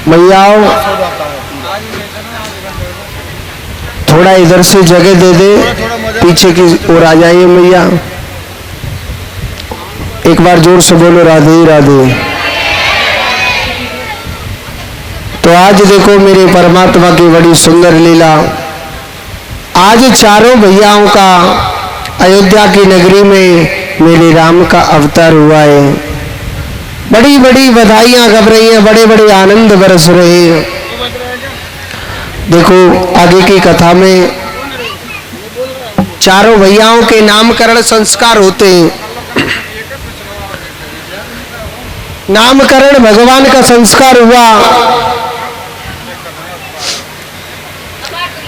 मैया थोड़ा इधर से जगह दे दे, पीछे की ओर आ जाइए मैया। एक बार जोर से बोलो राधे राधे। तो आज देखो मेरे परमात्मा की बड़ी सुंदर लीला। आज चारों भैयाओं का अयोध्या की नगरी में मेरे राम का अवतार हुआ है। बड़ी बड़ी बधाइयां गप रही हैं, बड़े बड़े आनंद बरस रहे हैं। देखो आगे की कथा में चारों भैयाओं के नामकरण संस्कार होते हैं। नामकरण भगवान का संस्कार हुआ,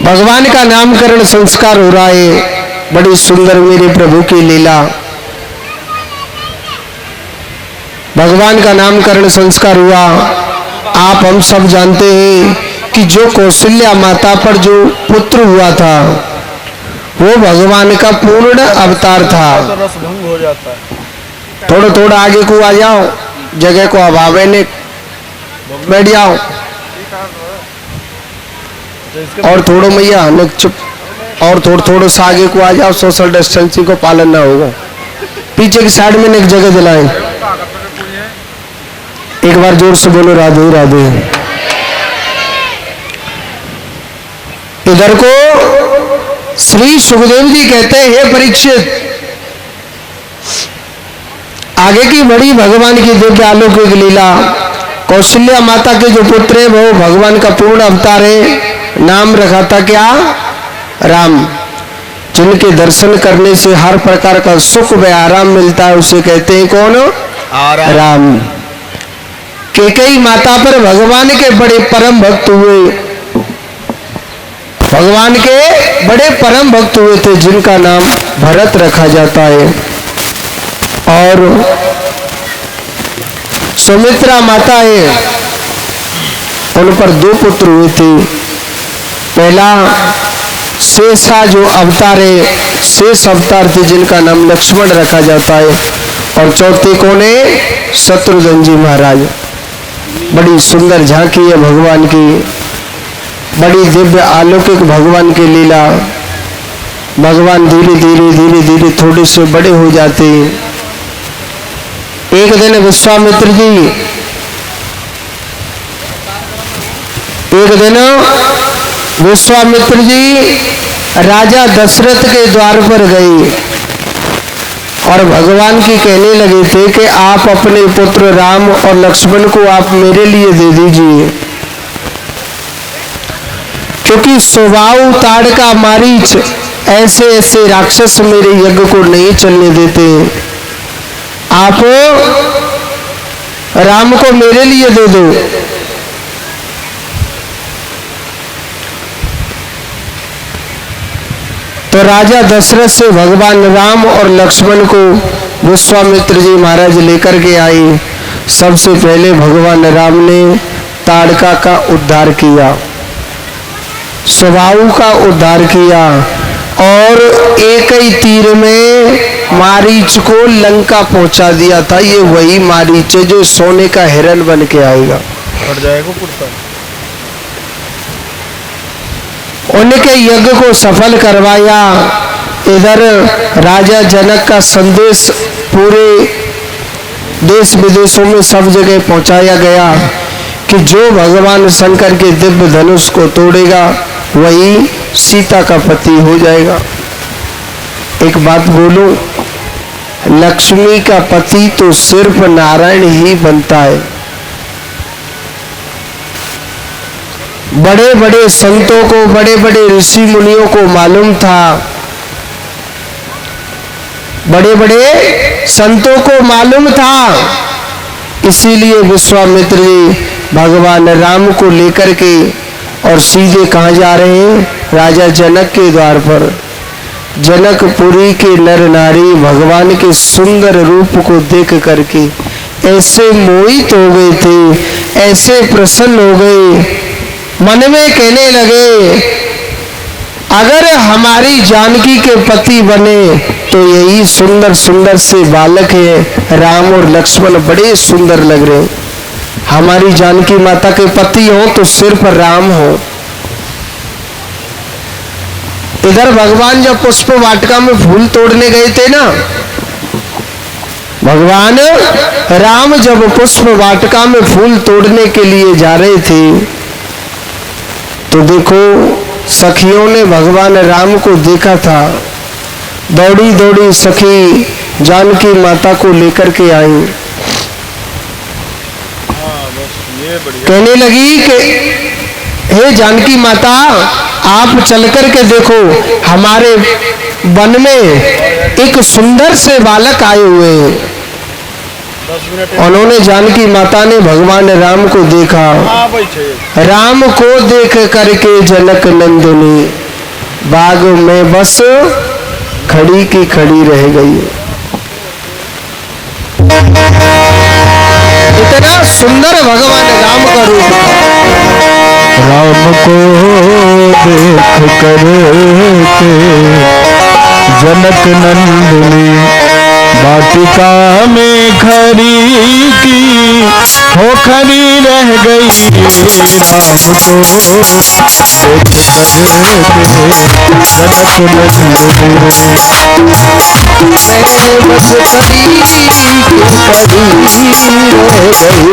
भगवान का नामकरण संस्कार हो रहा है। बड़ी सुंदर मेरे प्रभु की लीला। भगवान का नामकरण संस्कार हुआ। आप हम सब जानते हैं कि जो कौशल्या माता पर जो पुत्र हुआ था वो भगवान का पूर्ण अवतार था। थोड़ा थोड़ा आगे को आ जाओ, जगह को अभावे ने बैठ जाओ। और थोड़ा मैया चुप, और थोड़ा सा आगे को आ जाओ, सोशल डिस्टेंसिंग को पालन ना होगा। पीछे की साइड में एक जगह दिलाएं। एक बार जोर से बोलो राधे राधे। इधर को श्री सुखदेव जी कहते हैं, हे परीक्षित, आगे की बड़ी भगवान की दिव्य अलौकिक लीला। कौशल्या माता के जो पुत्र है वो भगवान का पूर्ण अवतार है। नाम रखा था क्या? राम। जिनके दर्शन करने से हर प्रकार का सुख व आराम मिलता है उसे कहते हैं कौन? राम। कैकेयी माता पर भगवान के बड़े परम भक्त हुए, भगवान के बड़े परम भक्त हुए थे, जिनका नाम भरत रखा जाता है। और सुमित्रा माता है, उन पर दो पुत्र हुए थे। पहला शेषा जो अवतार है, शेष अवतार थे, जिनका नाम लक्ष्मण रखा जाता है। और चौथे कौन है? शत्रुघ्न जी महाराज। बड़ी सुंदर झांकी है भगवान की, बड़ी दिव्य अलौकिक भगवान की लीला। भगवान धीरे धीरे धीरे धीरे थोड़े से बड़े हो जाते हैं। एक दिन विश्वामित्र जी, एक दिन विश्वामित्र जी राजा दशरथ के द्वार पर गए और भगवान की कहने लगे थे कि आप अपने पुत्र राम और लक्ष्मण को आप मेरे लिए दे दीजिए, क्योंकि स्वभाव ताड़का मारीच ऐसे ऐसे राक्षस मेरे यज्ञ को नहीं चलने देते। आप राम को मेरे लिए दे दो। तो राजा दशरथ से भगवान राम और लक्ष्मण को विश्वामित्र जी महाराज लेकर के आए। सबसे पहले भगवान राम ने ताड़का का उद्धार किया, स्वभाव का उद्धार किया, और एक ही तीर में मारीच को लंका पहुंचा दिया था। ये वही मारीच है जो सोने का हिरण बन के आएगा। फट जाएगा कुर्ता। उनके यज्ञ को सफल करवाया। इधर राजा जनक का संदेश पूरे देश विदेशों में सब जगह पहुंचाया गया कि जो भगवान शंकर के दिव्य धनुष को तोड़ेगा वही सीता का पति हो जाएगा। एक बात बोलूं, लक्ष्मी का पति तो सिर्फ नारायण ही बनता है। बड़े बड़े संतों को, बड़े बड़े ऋषि मुनियों को मालूम था, बड़े बड़े संतों को मालूम था। इसीलिए विश्वामित्र जी भगवान राम को लेकर के और सीधे कहाँ जा रहे हैं? राजा जनक के द्वार पर। जनकपुरी के नर नारी भगवान के सुंदर रूप को देख करके ऐसे मोहित हो गए थे, ऐसे प्रसन्न हो गए, मन में कहने लगे अगर हमारी जानकी के पति बने तो यही सुंदर सुंदर से बालक है राम और लक्ष्मण, बड़े सुंदर लग रहे हैं। हमारी जानकी माता के पति हो तो सिर पर राम हो। इधर भगवान जब पुष्प वाटिका में फूल तोड़ने गए थे ना, भगवान राम जब पुष्प वाटिका में फूल तोड़ने के लिए जा रहे थे तो देखो सखियों ने भगवान राम को देखा था। दौड़ी दौड़ी सखी जानकी माता को लेकर के आई। कहने लगी कि हे जानकी माता, आप चल कर के देखो, हमारे वन में एक सुंदर से बालक आए हुए हैं। उन्होंने जानकी माता ने भगवान राम को देखा। राम को देख करके जनक नंदिनी बाग में बस खड़ी की खड़ी रह गई। इतना सुंदर भगवान राम का रूप था। राम को देख कर के जनक नंदिनी वाटिका में खड़ी की हो खड़ी रह गई। राम को देख कर के जनक नंदिनी बस खड़ी की खड़ी रह गई।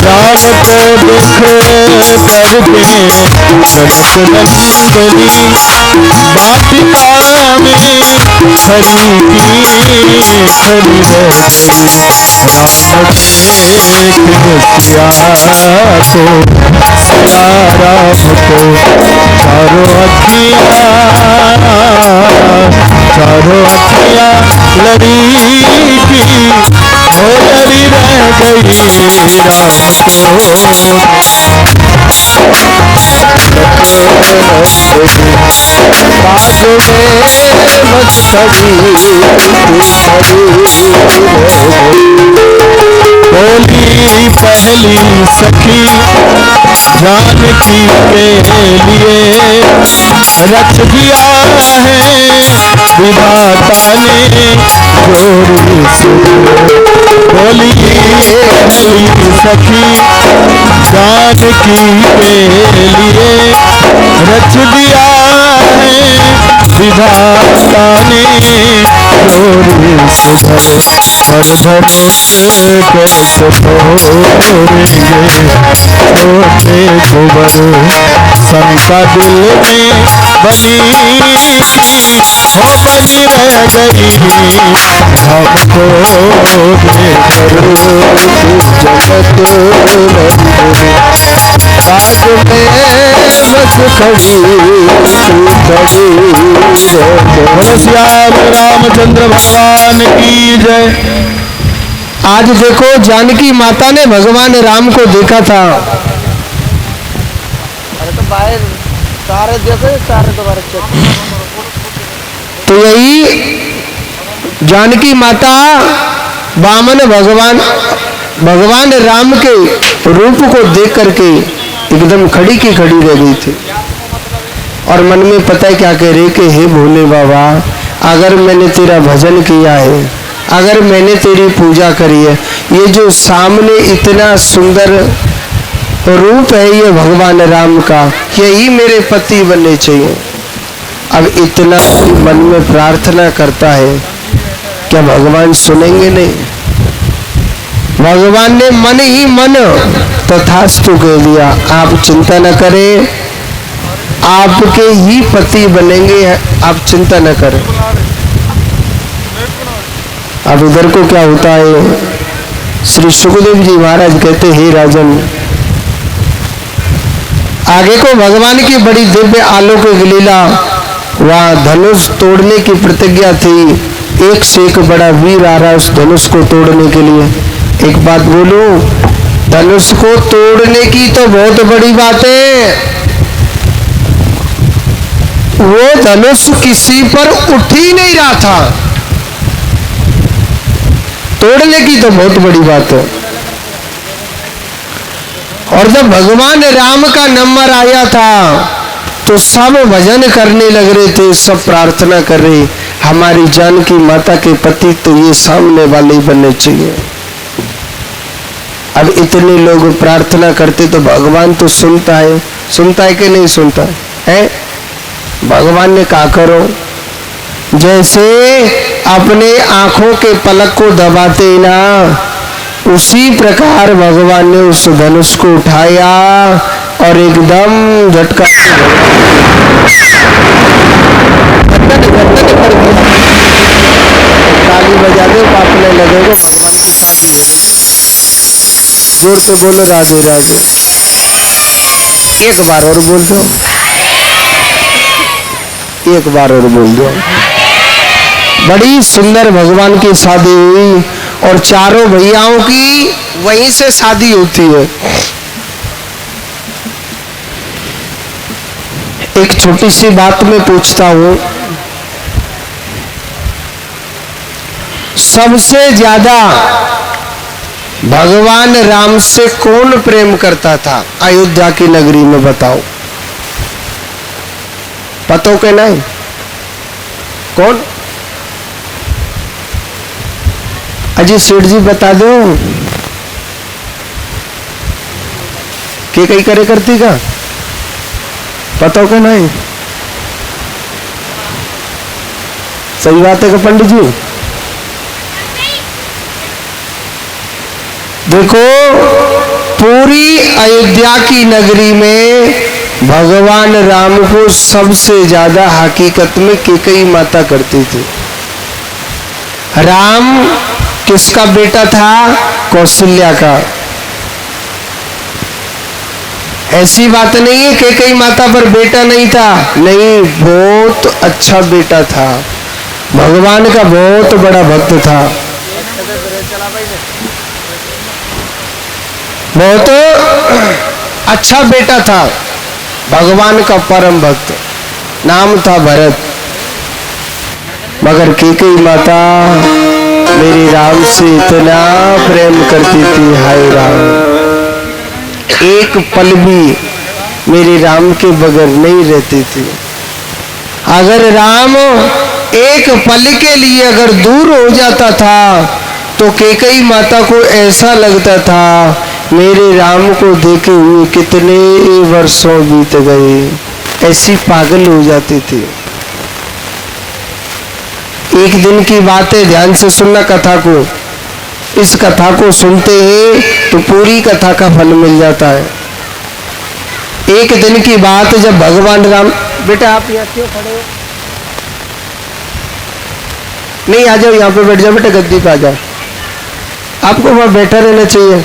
राम को देख करके जनक नंदिनी वाटिका में खड़ी की खड़ी रह गई। राम देख सिया को सिया राम को चारों अखियाँ लड़ी की हो लड़ी रह गई। राम बोली पहली सखी जानकी के लिए रच दिया है विधाता ने जोड़ी से। बोली पहली सखी जानकी के लिए रच दिया है विधाता ने जोड़ी से। पर धनुष कैसे तोड़ेंगे छोटे कुंवर शंका दिल में बनी हो बनी रह गई। हमको देखकर जगत बाग में बस खड़ी बोलो श्याम रामचंद्र भगवान की जय। आज देखो जानकी माता ने भगवान राम को देखा था। अरे तो बाहर सारे देखो, सारे दोबारा चेक। तो यही जानकी माता वामन भगवान राम के रूप को देख करके एकदम खड़ी की खड़ी रह गई थी और मन में पता है क्या कह रहे कि हे भोले बाबा, अगर मैंने तेरा भजन किया है, अगर मैंने तेरी पूजा करी है, ये जो सामने इतना सुंदर रूप है ये भगवान राम का, यही मेरे पति बनने चाहिए। अब इतना मन में प्रार्थना करता है, क्या भगवान सुनेंगे? नहीं। भगवान ने मन ही मन तथास्तु कह दिया। आप चिंता न करें, आपके ही पति बनेंगे, आप चिंता न करें। अब इधर को क्या होता है, श्री सुखदेव जी महाराज कहते हे राजन, आगे को भगवान की बड़ी दिव्य अलौकिक लीला, वहां धनुष तोड़ने की प्रतिज्ञा थी। एक से एक बड़ा वीर आ रहा है उस धनुष को तोड़ने के लिए। एक बात बोलो, धनुष को तोड़ने की तो बहुत बड़ी बात है, वो धनुष किसी पर उठ ही नहीं रहा था, तोड़ने की तो बहुत बड़ी बात है। और जब भगवान राम का नंबर आया था तो सब भजन करने लग रहे थे, सब प्रार्थना कर रहे, हमारी जानकी माता के पति तो ये सामने वाले ही बनने चाहिए। अब इतने लोग प्रार्थना करते तो भगवान तो सुनता है कि नहीं सुनता है? भगवान ने कहा करो, जैसे अपने आंखों के पलक को दबाते ना, उसी प्रकार भगवान ने उस धनुष को उठाया और एकदम झटका ताली बजा दो, बापने लगेगा भगवान की शादी हो गई। जोर से बोलो राधे राधे। एक बार और बोल दो, एक बार और बोल दो। बड़ी सुंदर भगवान की शादी हुई और चारों भैयाओं की वहीं से शादी होती है। एक छोटी सी बात मैं पूछता हूं, सबसे ज्यादा भगवान राम से कौन प्रेम करता था अयोध्या की नगरी में? बताओ, पतो के नहीं? कौन? अजय सेठ जी बता दो, के कई करे करती का पतो के नहीं? सही बात है का पंडित जी? देखो, पूरी अयोध्या की नगरी में भगवान राम को सबसे ज्यादा हकीकत में केकई माता करती थी। राम किसका बेटा था? कौशल्या का। ऐसी बात नहीं है केकई माता पर बेटा नहीं था, नहीं, बहुत अच्छा बेटा था, भगवान का बहुत बड़ा भक्त था, बहुत अच्छा बेटा था, भगवान का परम भक्त, नाम था भरत। मगर केकई माता मेरी राम से इतना प्रेम करती थी, हाय राम, एक पल भी मेरे राम के बगैर नहीं रहती थी। अगर राम एक पल के लिए अगर दूर हो जाता था तो केकई माता को ऐसा लगता था मेरे राम को देखे हुए कितने वर्षों बीत गए, ऐसी पागल हो जाती थी। एक दिन की बात है, ध्यान से सुनना कथा को। इस कथा को सुनते ही तो पूरी कथा का फल मिल जाता है। एक दिन की बात, जब भगवान राम, बेटा आप यहाँ क्यों खड़े हो? नहीं, आ जाओ, यहाँ पे बैठ जाओ बेटा, गद्दी पे आ जाओ, आपको वहां बैठा रहना चाहिए।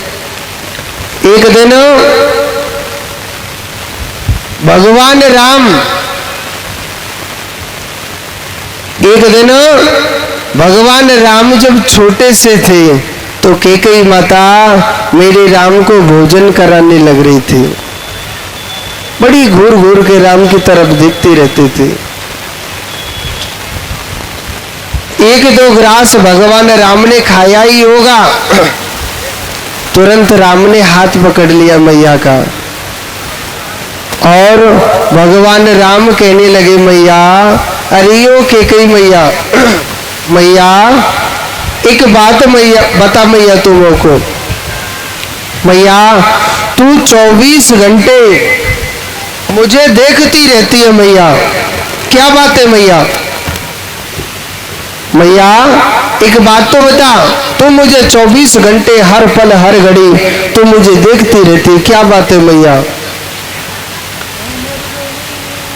एक दिन भगवान राम, एक दिन भगवान राम जब छोटे से थे तो केकई माता मेरे राम को भोजन कराने लग रही थी। बड़ी घूर घूर के राम की तरफ देखती रहती थी। एक दो ग्रास भगवान राम ने खाया ही होगा, तुरंत राम ने हाथ पकड़ लिया मैया का और भगवान राम कहने लगे, मैया, अरे ओ केकई मैया, मैया एक बात मैया बता, मैया तुम को, मैया तू 24 घंटे मुझे देखती रहती है मैया, क्या बात है मैया? मैया एक बात तो बता, तुम मुझे 24 घंटे हर पल हर घड़ी तुम मुझे देखती रहती, क्या बात है मैया?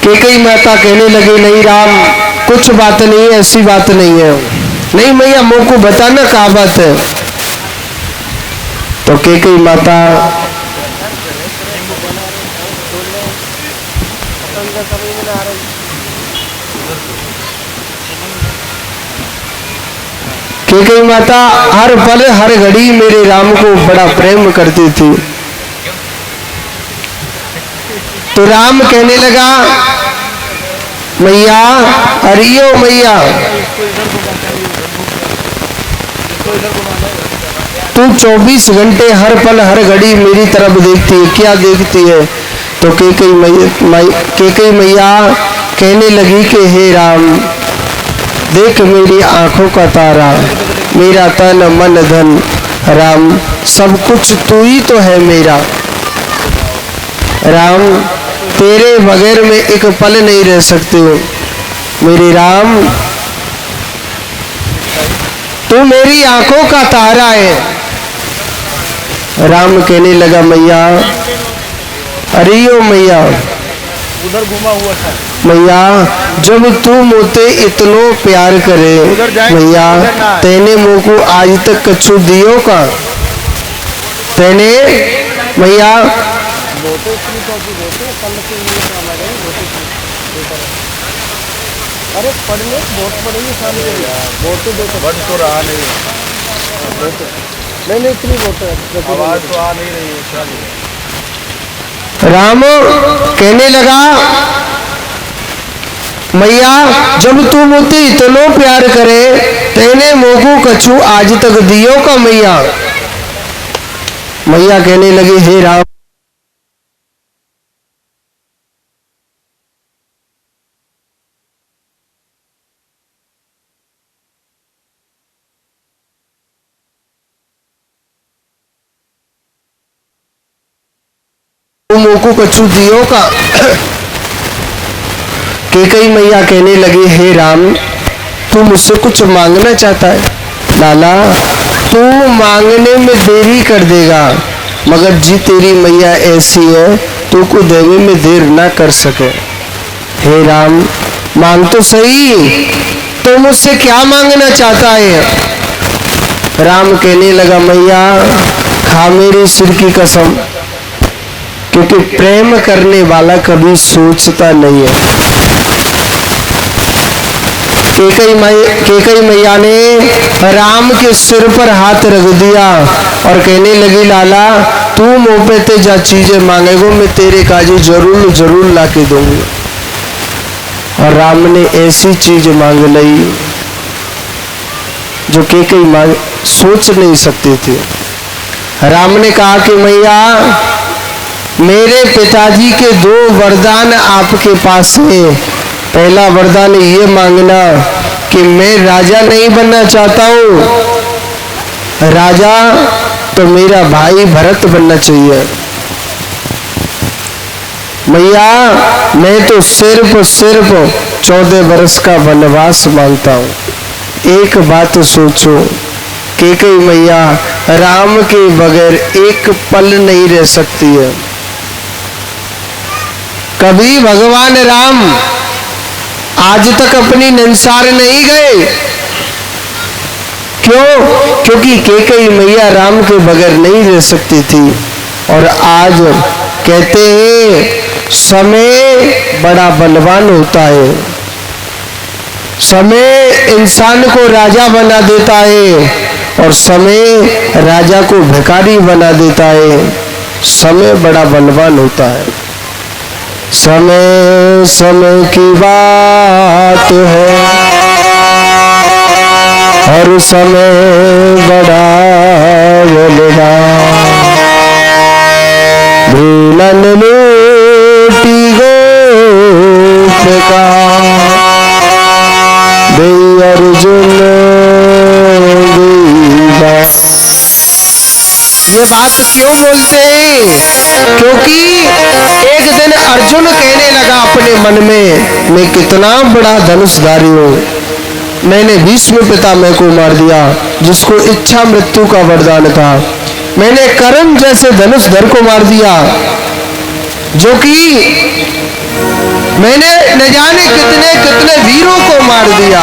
केकई माता कहने लगी, नहीं राम, कुछ बात नहीं है, ऐसी बात नहीं है। नहीं मैया, मुझ को बताना क्या बात है? तो केकई माता केकई माता हर पल हर घड़ी मेरे राम को बड़ा प्रेम करती थी। तो राम कहने लगा, मैया, अरियो मैया, तू 24 घंटे हर पल हर घड़ी मेरी तरफ देखती है, क्या देखती है? तो केकई मैया कहने लगी कि हे राम, देख मेरी आंखों का तारा, मेरा तन मन धन, राम सब कुछ तू ही तो है मेरा। राम तेरे बगैर मैं एक पल नहीं रह सकती हूँ। मेरे राम तू मेरी आंखों का तारा है। राम कहने लगा मैया, अरे ओ मैया, उधर घुमा हुआ था। मैया जब तू मुझे इतनो प्यार करे, मैया तेने मुझको आज तक कछु दियो का? तेने मैया अरे पढ़ने बहुत पढ़ेंगे सामने बहुत बन तो रहा नहीं, नहीं इतनी बहुत आवाज तो आ नहीं रही है। राम कहने लगा मैया जब तू मुझे इतनो प्यार करे, तेने मोको कछु आज तक दियो का? मैया मैया कहने लगी हे राम, मोको कछु दियो का? केकई मैया कहने लगी हे राम, तू मुझसे कुछ मांगना चाहता है? लाला तू मांगने में देरी कर देगा, मगर जी तेरी मैया ऐसी है तू को देने में देर ना कर सके। हे राम मांग तो सही, तो मुझसे क्या मांगना चाहता है? राम कहने लगा मैया खा मेरे सिर की कसम, क्योंकि प्रेम करने वाला कभी सोचता नहीं है। केकई मैया ने राम के सिर पर हाथ रख दिया और कहने लगी लाला तू मुँह पे ते जा चीजें मांगेगो, मैं तेरे काजी जरूर जरूर ला के दूंगी। और राम ने ऐसी चीज मांग ली जो केकई मांग सोच नहीं सकती थी। राम ने कहा कि मैया मेरे पिताजी के दो वरदान आपके पास है। पहला वरदान ये मांगना कि मैं राजा नहीं बनना चाहता हूँ, राजा तो मेरा भाई भरत बनना चाहिए। मैया मैं तो सिर्फ 14 वर्ष का वनवास मांगता हूँ। एक बात सोचो, केकई मैया राम के बगैर एक पल नहीं रह सकती है। कभी भगवान राम आज तक अपनी नंसार नहीं गए। क्यों? क्योंकि केकई मैया राम के बगैर नहीं रह सकती थी। और आज कहते हैं समय बड़ा बलवान होता है, समय इंसान को राजा बना देता है और समय राजा को भिखारी बना देता है। समय बड़ा बलवान होता है। समय समय की बात है, हर समय बड़ा बलवान। भूलन लूटी गोप का दे अर्जुन दीवा। ये बात क्यों बोलते हैं? क्योंकि एक दिन अर्जुन कहने लगा अपने मन में, मैं कितना बड़ा धनुषधारी हूँ, मैंने भीष्म पितामह को मार दिया जिसको इच्छा मृत्यु का वरदान था। मैंने कर्ण जैसे धनुषधर को मार दिया जो कि मैंने न जाने कितने कितने वीरों को मार दिया।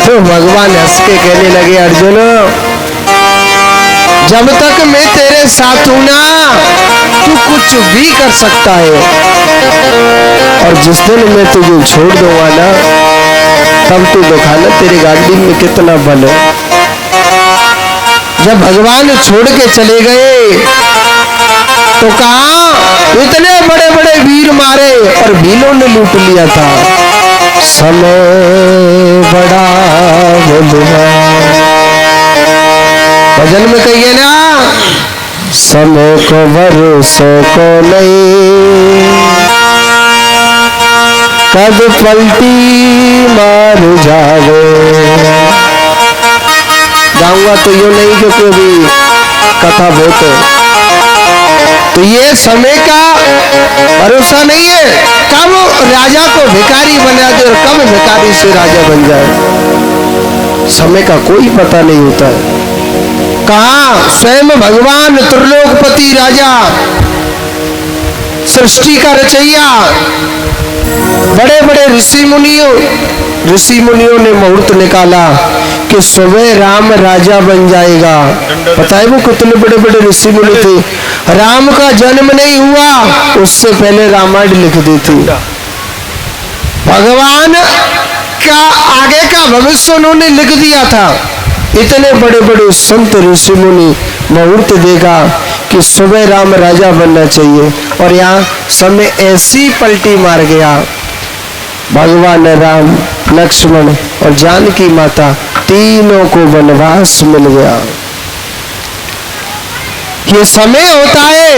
तो भगवान हंस के कहने लगे अर्जुन जब तक मैं तेरे साथ हूं ना तू कुछ भी कर सकता है, और जिस दिन मैं तुझे छोड़ दूंगा ना तब तू दिखाना तेरी गाड़ी में कितना बल है। जब भगवान छोड़ के चले गए तो कहा इतने बड़े बड़े वीर मारे और भीलों ने लूट लिया था। समय बड़ा बलवान। भजन में कहिए ना समय को भरोसों को नहीं, कद पलटी मार जावे। गाऊंगा तो यूं नहीं क्योंकि अभी कथा बहुत है। तो ये समय का भरोसा नहीं है, कब राजा को भिखारी बना दे और कब भिखारी से राजा बन जाए, समय का कोई पता नहीं होता है। कहा स्वयं भगवान त्रिलोकपति राजा, सृष्टि का रचैया, बड़े बड़े ऋषि मुनियों ने मुहूर्त निकाला कि सुबह राम राजा बन जाएगा। पता है वो कितने बड़े बड़े ऋषि मुनि थे। राम का जन्म नहीं हुआ उससे पहले रामायण लिख दी थी। भगवान का आगे का भविष्य उन्होंने लिख दिया था। इतने बड़े बड़े संत ऋषि मुनि मुहूर्त देगा कि सुबह राम राजा बनना चाहिए, और यहाँ समय ऐसी पलटी मार गया। भगवान राम, लक्ष्मण और जानकी माता तीनों को वनवास मिल गया। ये समय होता है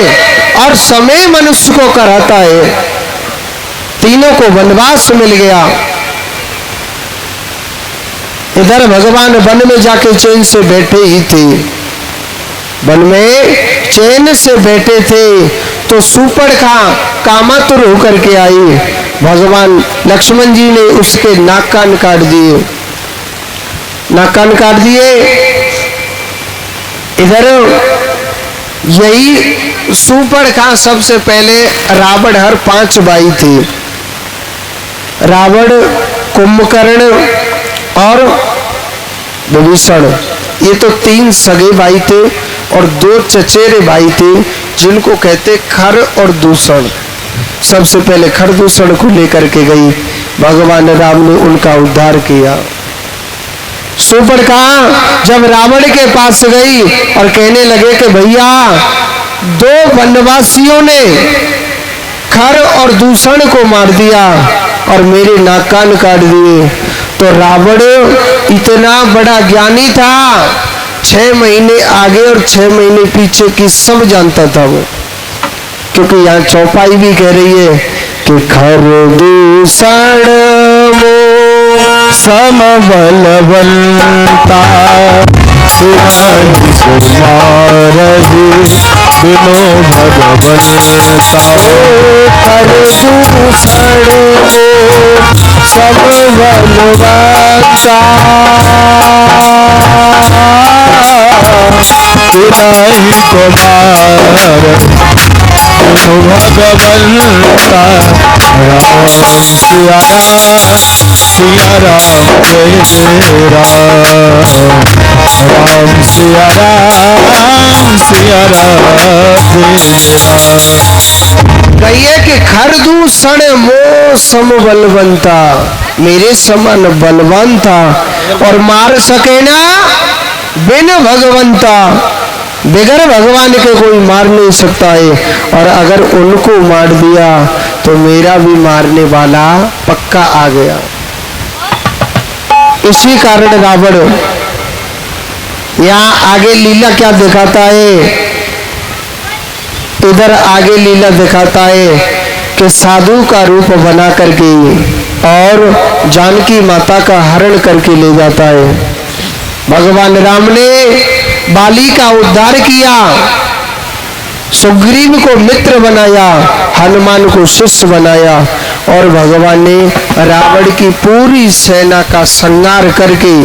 और समय मनुष्य को कराता है। तीनों को वनवास मिल गया। इधर भगवान वन में जाके चैन से बैठे ही थे, वन में चैन से बैठे थे तो सूर्पणखा कामातुर होकर के आई। भगवान लक्ष्मण जी ने उसके नाक कान काट दिए, नाक कान काट दिए। इधर यही सूर्पणखा सबसे पहले रावण हर 5 भाई थे। रावण, कुंभकर्ण और विभीषण, ये तो 3 सगे भाई थे और 2 चचेरे भाई थे जिनको कहते खर और दूषण। सबसे पहले खरदूषण को लेकर के गई, भगवान राम ने उनका उद्धार किया। सूर्पणखा जब रावण के पास गई और कहने लगे कि भैया 2 वनवासियों ने खर और दूषण को मार दिया और मेरे नाक कान काट दिए, तो रावण इतना बड़ा ज्ञानी था, 6 महीने आगे और 6 महीने पीछे की सब जानता था वो। क्योंकि यहाँ चौपाई भी कह रही है कि खर दूषण मो समबलवंता बिनो भगवंता। खर दूषण मो समबलवंता भगवंता। राम सिया राम सिया राम राम सिया राम सिया राम। कहिए कि खरदूषण मो सम बलवंता, मेरे समान बलवान था और मार सके ना बिन भगवंता। बगैर भगवान के कोई मार नहीं सकता है, और अगर उनको मार दिया तो मेरा भी मारने वाला पक्का आ गया। इसी कारण रावण यहाँ आगे लीला क्या दिखाता है, इधर आगे लीला दिखाता है कि साधु का रूप बना करके और जानकी माता का हरण करके ले जाता है। भगवान राम ने बाली का उद्धार किया, सुग्रीव को मित्र बनाया, हनुमान को शिष्य बनाया, और भगवान ने रावण की पूरी सेना का संहार करके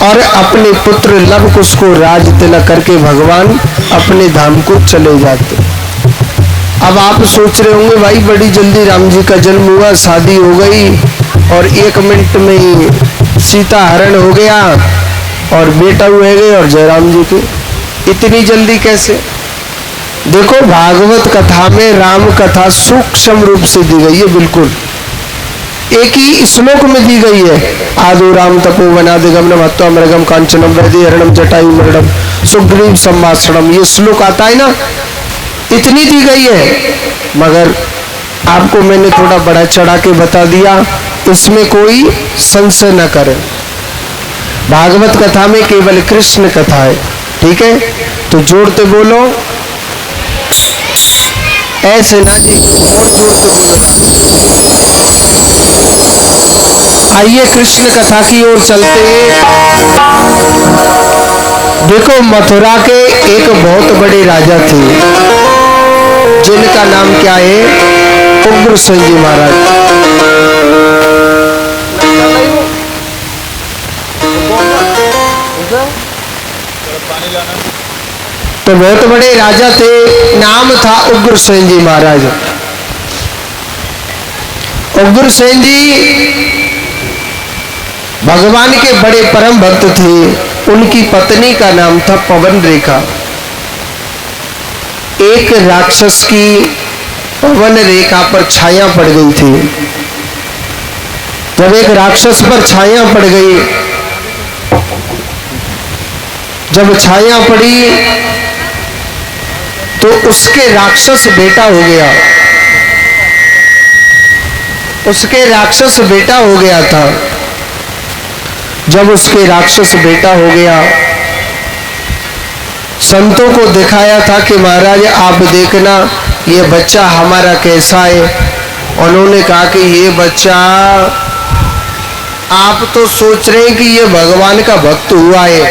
और अपने पुत्र लव कुश को राज तिलक करके भगवान अपने धाम को चले जाते। अब आप सोच रहे होंगे भाई बड़ी जल्दी राम जी का जन्म हुआ, शादी हो गई और 1 मिनट में ही सीता हरण हो गया और बेटा हुए गए और जयराम जी के, इतनी जल्दी कैसे? देखो भागवत कथा में राम कथा सूक्ष्म रूप से दी गई है, बिल्कुल एक ही श्लोक में दी गई है। आदो राम तपो वनादिगम महत्व मृगम कांचनम वैदि हरणम जटायु मरणम सुग्रीव संभाषणम, ये श्लोक आता है ना, इतनी दी गई है। मगर आपको मैंने थोड़ा बड़ा चढ़ा के बता दिया, इसमें कोई संशय न करें। भागवत कथा में केवल कृष्ण कथा है, ठीक है, तो जोड़ते बोलो, ऐसे ना जी, और जोड़ते बोलो। आइए कृष्ण कथा की ओर चलते हैं। देखो, मथुरा के एक बहुत बड़े राजा थे जिनका नाम क्या है? उग्रसेन जी महाराज। पानी लाना। तो बहुत बड़े राजा थे, नाम था उग्रसेन जी महाराज। उग्रसेन जी भगवान के बड़े परम भक्त थे। उनकी पत्नी का नाम था पवन रेखा। एक राक्षस की पवन रेखा पर छाया पड़ गई थी। जब एक राक्षस पर छाया पड़ गई, जब छाया पड़ी तो उसके राक्षस बेटा हो गया। उसके राक्षस बेटा हो गया था। जब उसके राक्षस बेटा हो गया, संतों को दिखाया था कि महाराज आप देखना ये बच्चा हमारा कैसा है। उन्होंने कहा कि ये बच्चा, आप तो सोच रहे हैं कि ये भगवान का भक्त हुआ है,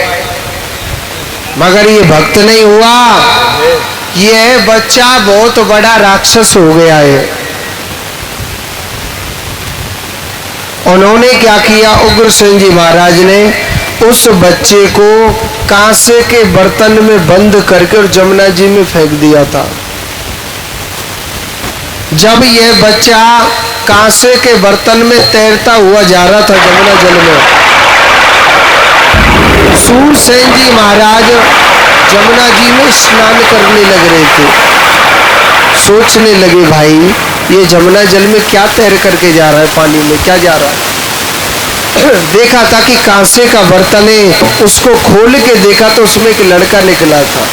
मगर ये भक्त नहीं हुआ, ये बच्चा बहुत बड़ा राक्षस हो गया है। उन्होंने क्या किया? उग्रसेन जी महाराज ने उस बच्चे को कांसे के बर्तन में बंद करके और जमुना जी में फेंक दिया था। जब यह बच्चा कांसे के बर्तन में तैरता हुआ जा रहा था जमुना जल में, सूरसेन जी महाराज जमुना जी में स्नान करने लग रहे थे। सोचने लगे, भाई ये जमुना जल में क्या तैर करके जा रहा है, पानी में क्या जा रहा है। देखा था कि कांसे का बर्तन है, उसको खोल के देखा तो उसमें एक लड़का निकला था।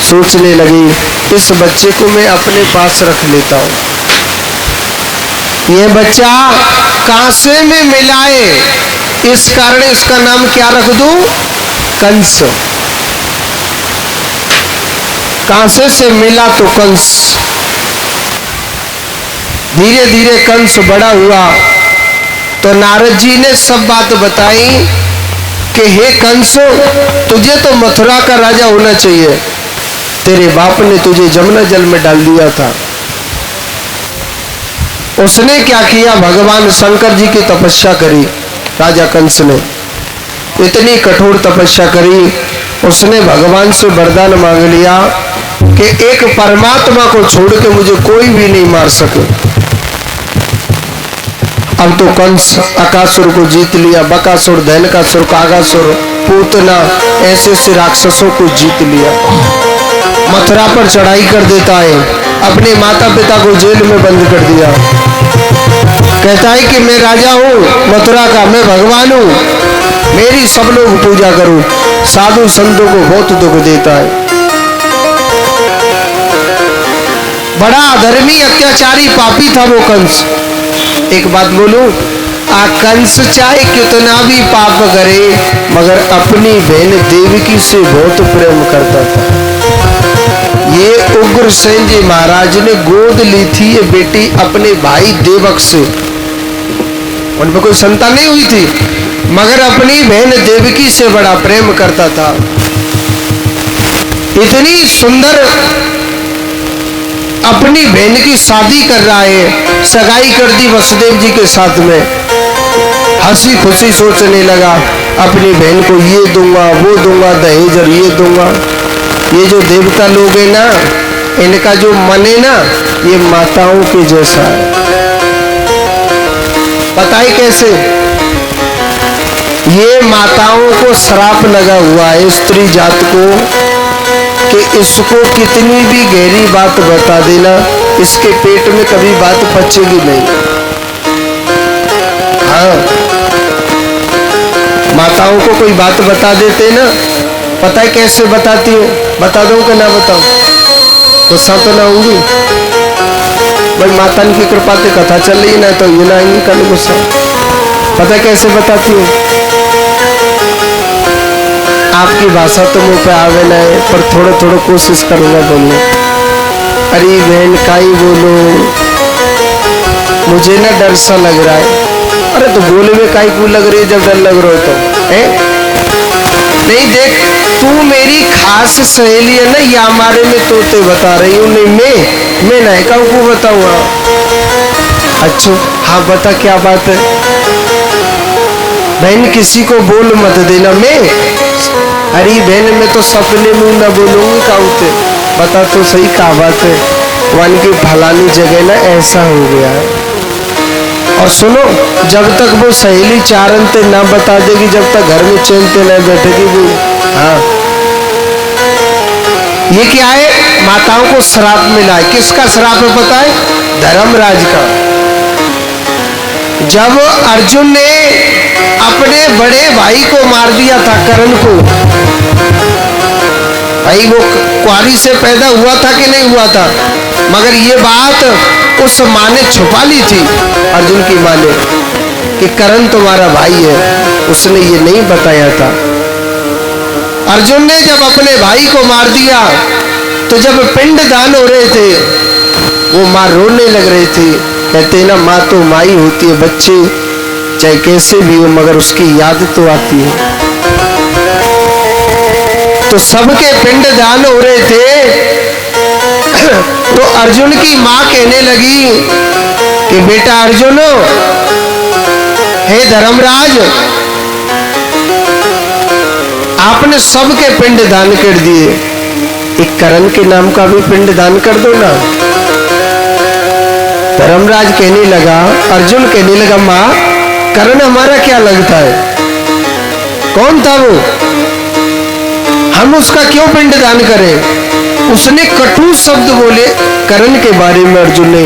सोचने लगी, इस बच्चे को मैं अपने पास रख लेता हूँ। यह बच्चा कांसे में मिलाए, इस कारण इसका नाम क्या रख दूं? कंस। कांसे से मिला तो कंस। धीरे धीरे कंस बड़ा हुआ तो नारद जी ने सब बात बताई कि हे कंस, तुझे तो मथुरा का राजा होना चाहिए, तेरे बाप ने तुझे जमुना जल में डाल दिया था। उसने क्या किया? भगवान शंकर जी की तपस्या करी। राजा कंस ने इतनी कठोर तपस्या करी, उसने भगवान से वरदान मांग लिया कि एक परमात्मा को छोड़ के मुझे कोई भी नहीं मार सके। अब तो कंस अकासुर को जीत लिया, बकासुर, धैनकासुर, कागासुर, पूतना, ऐसे ऐसे राक्षसों को जीत लिया। मथुरा पर चढ़ाई कर देता है, अपने माता पिता को जेल में बंद कर दिया। कहता है कि मैं राजा हूँ मथुरा का, मैं भगवान हूँ, मेरी सब लोग पूजा करो। साधु संतों को बहुत दुख देता है। बड़ा अधर्मी, अत्याचारी, पापी था वो कंस। एक बात बोलूं, कंस चाहे कितना भी पाप करे मगर अपनी बहन देवकी से बहुत प्रेम करता था। ये उग्रसेन जी महाराज ने गोद ली थी ये बेटी अपने भाई देवक से। उनमें कोई संतान नहीं हुई थी मगर अपनी बहन देवकी से बड़ा प्रेम करता था। इतनी सुंदर अपनी बहन की शादी कर रहा है, सगाई कर दी वसुदेव जी के साथ में। हंसी खुशी सोचने लगा अपनी बहन को ये दूंगा वो दूंगा, दहेज और ये दूंगा। ये जो देवता लोग हैं ना, इनका जो मन है ना, ये माताओं के जैसा है। पता है कैसे? ये माताओं को श्राप लगा हुआ है स्त्री जात को कि इसको कितनी भी गहरी बात बता देना, इसके पेट में कभी बात पचेगी नहीं। हाँ, माताओं को कोई बात बता देते ना, पता है कैसे बताती हो? बता दो कि ना बताओ? गुस्सा तो ना होंगी भाई, माता की कृपा से कथा चल रही ना, तो ये ना आएंगी कल गुस्सा। पता है कैसे बताती हो? आपकी भाषा तो मुँह पे आवे ना है, पर थोड़ा थोड़ा कोशिश करूँगा बोलने। अरे बहन काई बोलो, मुझे ना डर सा लग रहा है। अरे तो बोले में काई क्यों लग रही है जब डर लग रहा हो तो है? नहीं देख, तू मेरी खास सहेली है ना, या हमारे में तोते बता रही हूँ। नहीं मैं नहीं कहूँ को बताऊँगा। अच्छा हाँ बता क्या बात है। बहन किसी को बोल मत देना। मैं अरे बहन मैं तो सपने में ना बोलूंगी काउते। बता तो सही क्या बात है। वन की फलानी जगह ना ऐसा हो गया है। और सुनो, जब तक वो सहेली चारण ते ना बता देगी, जब तक घर में चैन ते ना बैठेगी वो। हाँ ये क्या है, माताओं को श्राप मिला है। किसका श्राप है पता है? धर्मराज का। जब अर्जुन ने अपने बड़े भाई को मार दिया था, कर्ण को, भाई वो कुंवारी से पैदा हुआ था कि नहीं हुआ था, मगर ये बात उस माँ ने छुपा ली थी, अर्जुन की माँ ने, कि कर्ण तुम्हारा भाई है। उसने ये नहीं बताया था। अर्जुन ने जब अपने भाई को मार दिया, तो जब पिंड दान हो रहे थे, वो माँ रोने लग रही थी। कहते ना माँ तो माँ ही होती है, बच्चे चाहे कैसे भी हो मगर उसकी याद तो आती है। तो सबके पिंड दान हो रहे थे। तो अर्जुन की माँ कहने लगी कि बेटा अर्जुन, हे धर्मराज, आपने सबके पिंड दान कर दिए, एक कर्ण के नाम का भी पिंड दान कर दो ना। धर्मराज कहने लगा, अर्जुन कहने लगा, माँ कर्ण हमारा क्या लगता है? कौन था वो? हम उसका क्यों पिंड दान करें? उसने कटु शब्द बोले कर्ण के बारे में। अर्जुन ने,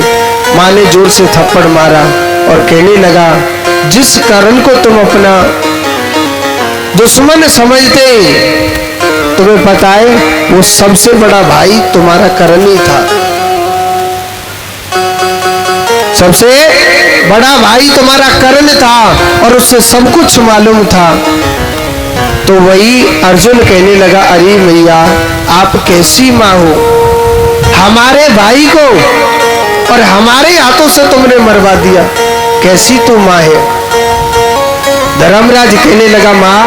माँ ने जोर से थप्पड़ मारा और कहने लगा, जिस कर्ण को तुम अपना दुश्मन समझते, तुम्हें पता है वो सबसे बड़ा भाई तुम्हारा कर्ण ही था। सबसे बड़ा भाई तुम्हारा कर्ण था और उससे सब कुछ मालूम था। तो वही अर्जुन कहने लगा, अरे भैया आप कैसी माँ हो, हमारे भाई को और हमारे हाथों से तुमने मरवा दिया, कैसी तो माँ है। धर्मराज कहने लगा, माँ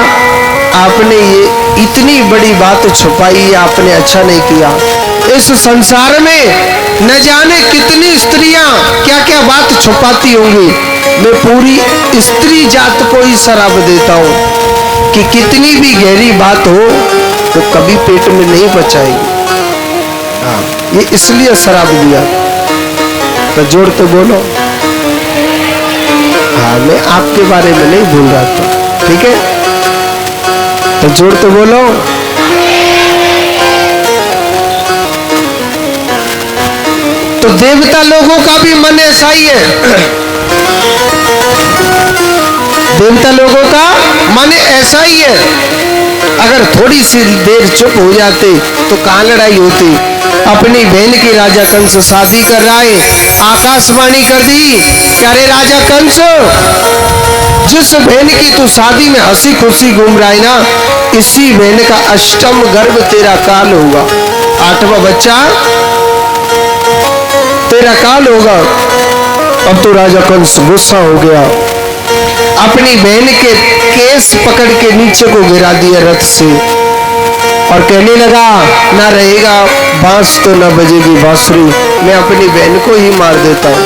आपने ये इतनी बड़ी बात छुपाई, आपने अच्छा नहीं किया। इस संसार में न जाने कितनी स्त्रियां क्या क्या बात छुपाती होंगी। मैं पूरी स्त्री जात को ही शराब देता हूँ कि कितनी भी गहरी बात हो तो कभी पेट में नहीं बचाएगी। हाँ, ये इसलिए शराब दिया। तो जोड़ तो बोलो। हाँ, मैं आपके बारे में नहीं भूल रहा था, ठीक है? तो जोड़ तो बोलो। तो देवता लोगों का भी मन ऐसा ही है। देवता लोगों का मन ऐसा ही है। अगर थोड़ी सी देर चुप हो जाते तो कहाँ लड़ाई होती। अपनी बहन की राजा कंस शादी कर रहा है, आकाशवाणी कर दी कि अरे राजा कंस, जिस बहन की तू शादी में हंसी खुशी घूम रहा है ना, इसी बहन का अष्टम गर्भ तेरा काल होगा। 8वां बच्चा तेरा काल होगा। अब तो राजा कंस गुस्सा हो गया, अपनी बहन के केस पकड़ के नीचे को गिरा दिया रथ से और कहने लगा, ना रहेगा बांस तो ना बजेगी बांसुरी, मैं अपनी बहन को ही मार देता हूँ।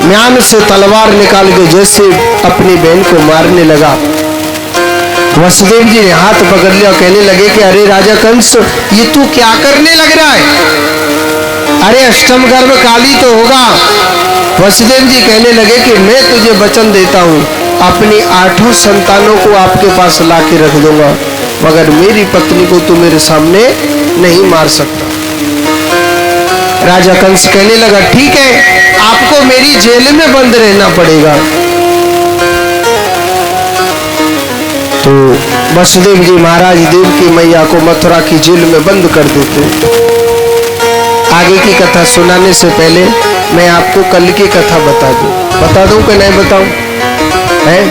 म्यान से तलवार निकाल के जैसे अपनी बहन को मारने लगा। वसुदेव जी ने हाथ पकड़ लिया, कहने लगे कि अरे राजा कंस, ये तू क्या करने लग रहा है? अरे अष्टम गर्भ काली तो होगा। वसुदेव जी कहने लगे कि मैं तुझे वचन देता हूँ, अपनी 8 संतानों को आपके पास ला के रख दूंगा, मगर मेरी पत्नी को तू मेरे सामने नहीं मार सकता। राजा कंस कहने लगा, ठीक है, आपको मेरी जेल में बंद रहना पड़ेगा। तो वसुदेव जी महाराज देवकी मैया को मथुरा की जेल में बंद कर देते। आगे की कथा सुनाने से पहले मैं आपको कल की कथा बता दूं कि नहीं बताऊं? है?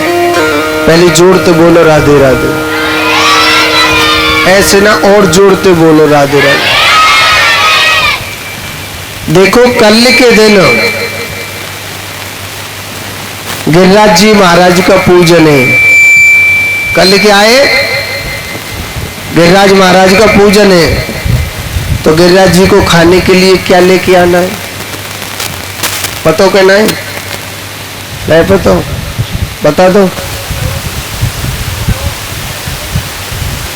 पहले जोर तो बोलो राधे राधे। ऐसे ना और जोड़ते बोलो राधे राधे। देखो कल के दिन गिरिराज जी महाराज का पूजन है। कल क्या है? गिरिराज महाराज का पूजन है। तो गिरिराज जी को खाने के लिए क्या लेके आना है? पता कहना है? नहीं पता? बता दो।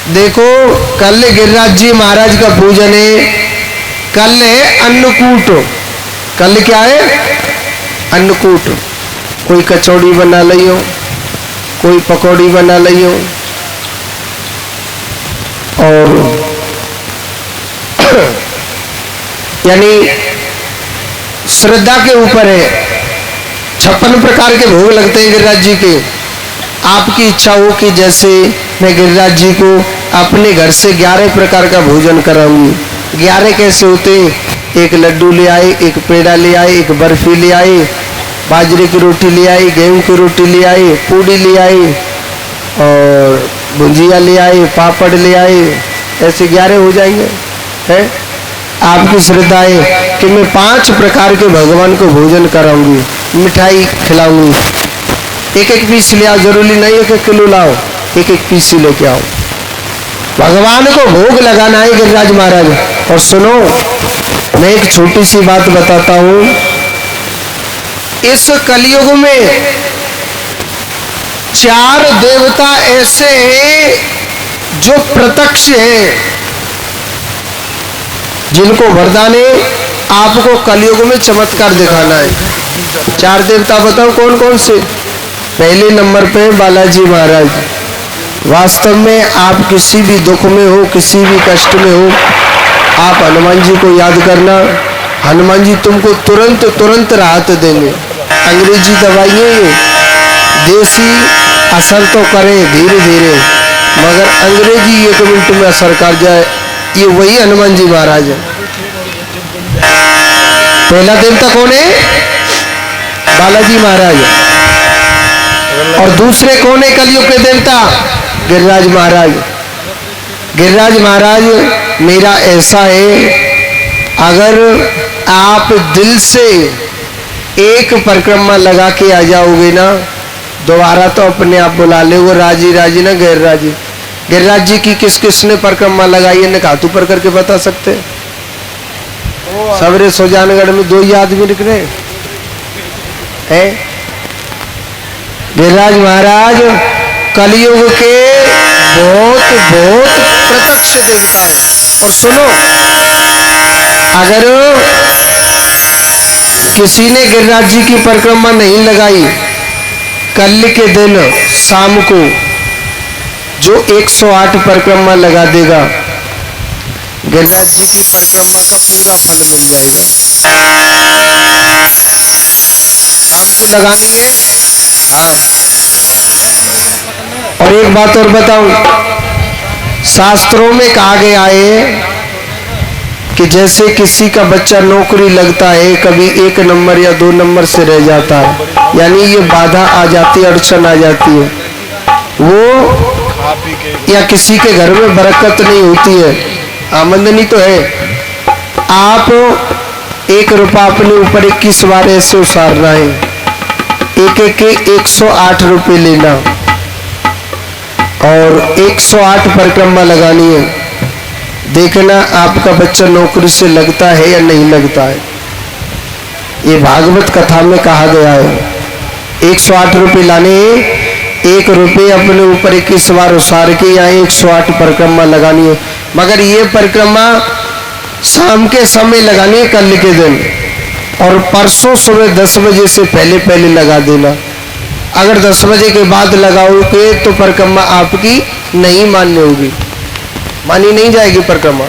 देखो कल गिरिराज जी महाराज का पूजन है। कल है अन्नकूट। कल क्या है? अन्नकूट। कोई कचौड़ी बना लियो, कोई पकौड़ी बना लियो, और यानी श्रद्धा के ऊपर है। 56 प्रकार के भोग लगते हैं गिरिराज जी के। आपकी इच्छा हो कि जैसे मैं गिरिराज जी को अपने घर से 11 प्रकार का भोजन कराऊंगी। 11 कैसे होते? एक लड्डू ले आए, एक पेड़ा ले आए, एक बर्फी ले आए, बाजरे की रोटी ले आई, गेहूं की रोटी ले आई, पूड़ी ले आई, और भुंजिया ले आए, पापड़ ले आए। ऐसे 11 हो जाएंगे। है आपकी श्रद्धा है कि मैं 5 प्रकार के भगवान को भोजन कराऊंगी, मिठाई खिलाऊंगी। एक एक पीस ले आओ, जरूरी नहीं है कि किलो लाओ, एक एक पीस ही लेके आओ। भगवान को भोग लगाना है गिरिराज महाराज। और सुनो, मैं एक छोटी सी बात बताता हूं। इस कलयुग में 4 देवता ऐसे हैं जो प्रत्यक्ष हैं, जिनको वरदान है आपको कलयुग में चमत्कार दिखाना है। 4 देवता बताओ कौन कौन से? पहले नंबर पे बालाजी महाराज। वास्तव में आप किसी भी दुख में हो, किसी भी कष्ट में हो, आप हनुमान जी को याद करना। हनुमान जी तुमको तुरंत तुरंत राहत देंगे। अंग्रेजी दवाइयाँ ये देसी असर तो करें धीरे धीरे, मगर अंग्रेजी 1 मिनट में असर कर जाए, ये वही हनुमान जी महाराज है। पहला देवता कौन है? बालाजी महाराज। और दूसरे कौन है कलयुग के देवता? गिरिराज महाराज। गिरिराज महाराज मेरा ऐसा है, अगर आप दिल से एक परिक्रमा लगा के आ जाओगे ना, दोबारा तो अपने आप बुला ले। वो राजी राजी ना गिरिराजी। गिरिराज जी की किस किसने परिक्रमा लगाई है? कातू पर करके बता सकते? सवेरे सुजानगढ़ में 2 ही आदमी निकले हैं। गिरिराज महाराज कलयुग के बहुत बहुत प्रत्यक्ष देवता है। और सुनो, अगर किसी ने गिरिराज जी की परिक्रमा नहीं लगाई, कल के दिन शाम को जो 108 परिक्रमा लगा देगा, गिरिराज जी की परिक्रमा का पूरा फल मिल जाएगा। शाम को लगानी है। हाँ, और एक बात और बताऊं, शास्त्रों में कहा गया है कि जैसे किसी का बच्चा नौकरी लगता है, कभी 1 नंबर या 2 नंबर से रह जाता है, यानी ये बाधा आ जाती है, अड़चन आ जाती है, वो या किसी के घर में बरकत नहीं होती है, आमदनी तो है, आप 1 रुपया अपने ऊपर 21 बार ऐसे उसारना है, एक एक के 108 रुपये लेना और 108 परिक्रमा लगानी है। देखना आपका बच्चा नौकरी से लगता है या नहीं लगता है। ये भागवत कथा में कहा गया है। 108 रुपये लाने, 1 रुपये अपने ऊपर 21 बार उसार के यहाँ 108 परिक्रमा लगानी है। मगर ये परिक्रमा शाम के समय लगानी है कल के दिन, और परसों सुबह 10 बजे से पहले पहले लगा देना। अगर 10 बजे के बाद लगाओगे तो परिक्रमा आपकी नहीं मान्य होगी, मानी नहीं जाएगी परिक्रमा।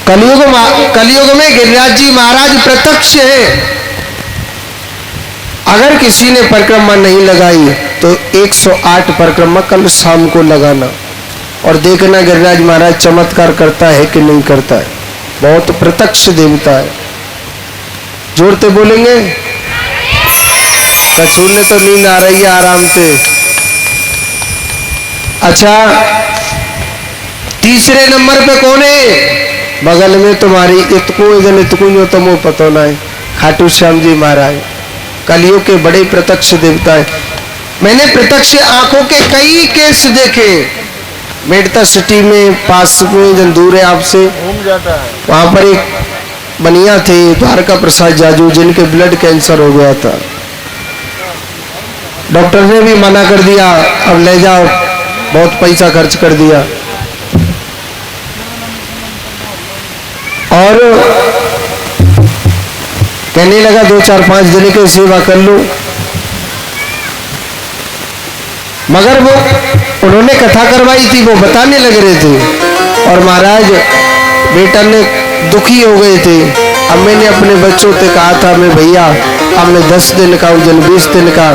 कलयुग में गिरिराज जी महाराज प्रत्यक्ष है। अगर किसी ने परिक्रमा नहीं लगाई तो 108 परिक्रमा कल शाम को लगाना और देखना गिरिराज महाराज चमत्कार करता है कि नहीं करता है। बहुत प्रत्यक्ष देवता है। जोड़ते बोलेंगे? कसूर ने तो नींद आ रही है आराम से। अच्छा, तीसरे नंबर पे कौन है? बगल में तुम्हारी इतको इधर इतको जो तुमको पता ना है, खाटू श्याम जी महाराज कलियुग के बड़े प्रत्यक्ष देवता है। मैंने प्रत्यक्ष आंखों के कई केस देखे। मेडता सिटी में पास में जन दूर है आपसे, घूम जाता है। वहां पर एक बनिया थे द्वारका प्रसाद जाजू, जिनके ब्लड कैंसर हो गया था। डॉक्टर ने भी मना कर दिया, अब ले जाओ, बहुत पैसा खर्च कर दिया। और कहने लगा 2-4-5 दिन की सेवा कर लो। मगर वो उन्होंने कथा करवाई थी, वो बताने लग रहे थे और महाराज बेटा ने दुखी हो गए थे। अब मैंने अपने बच्चों से कहा था, मैं भैया अब मैं 10 दिन का उजन 20 दिन का,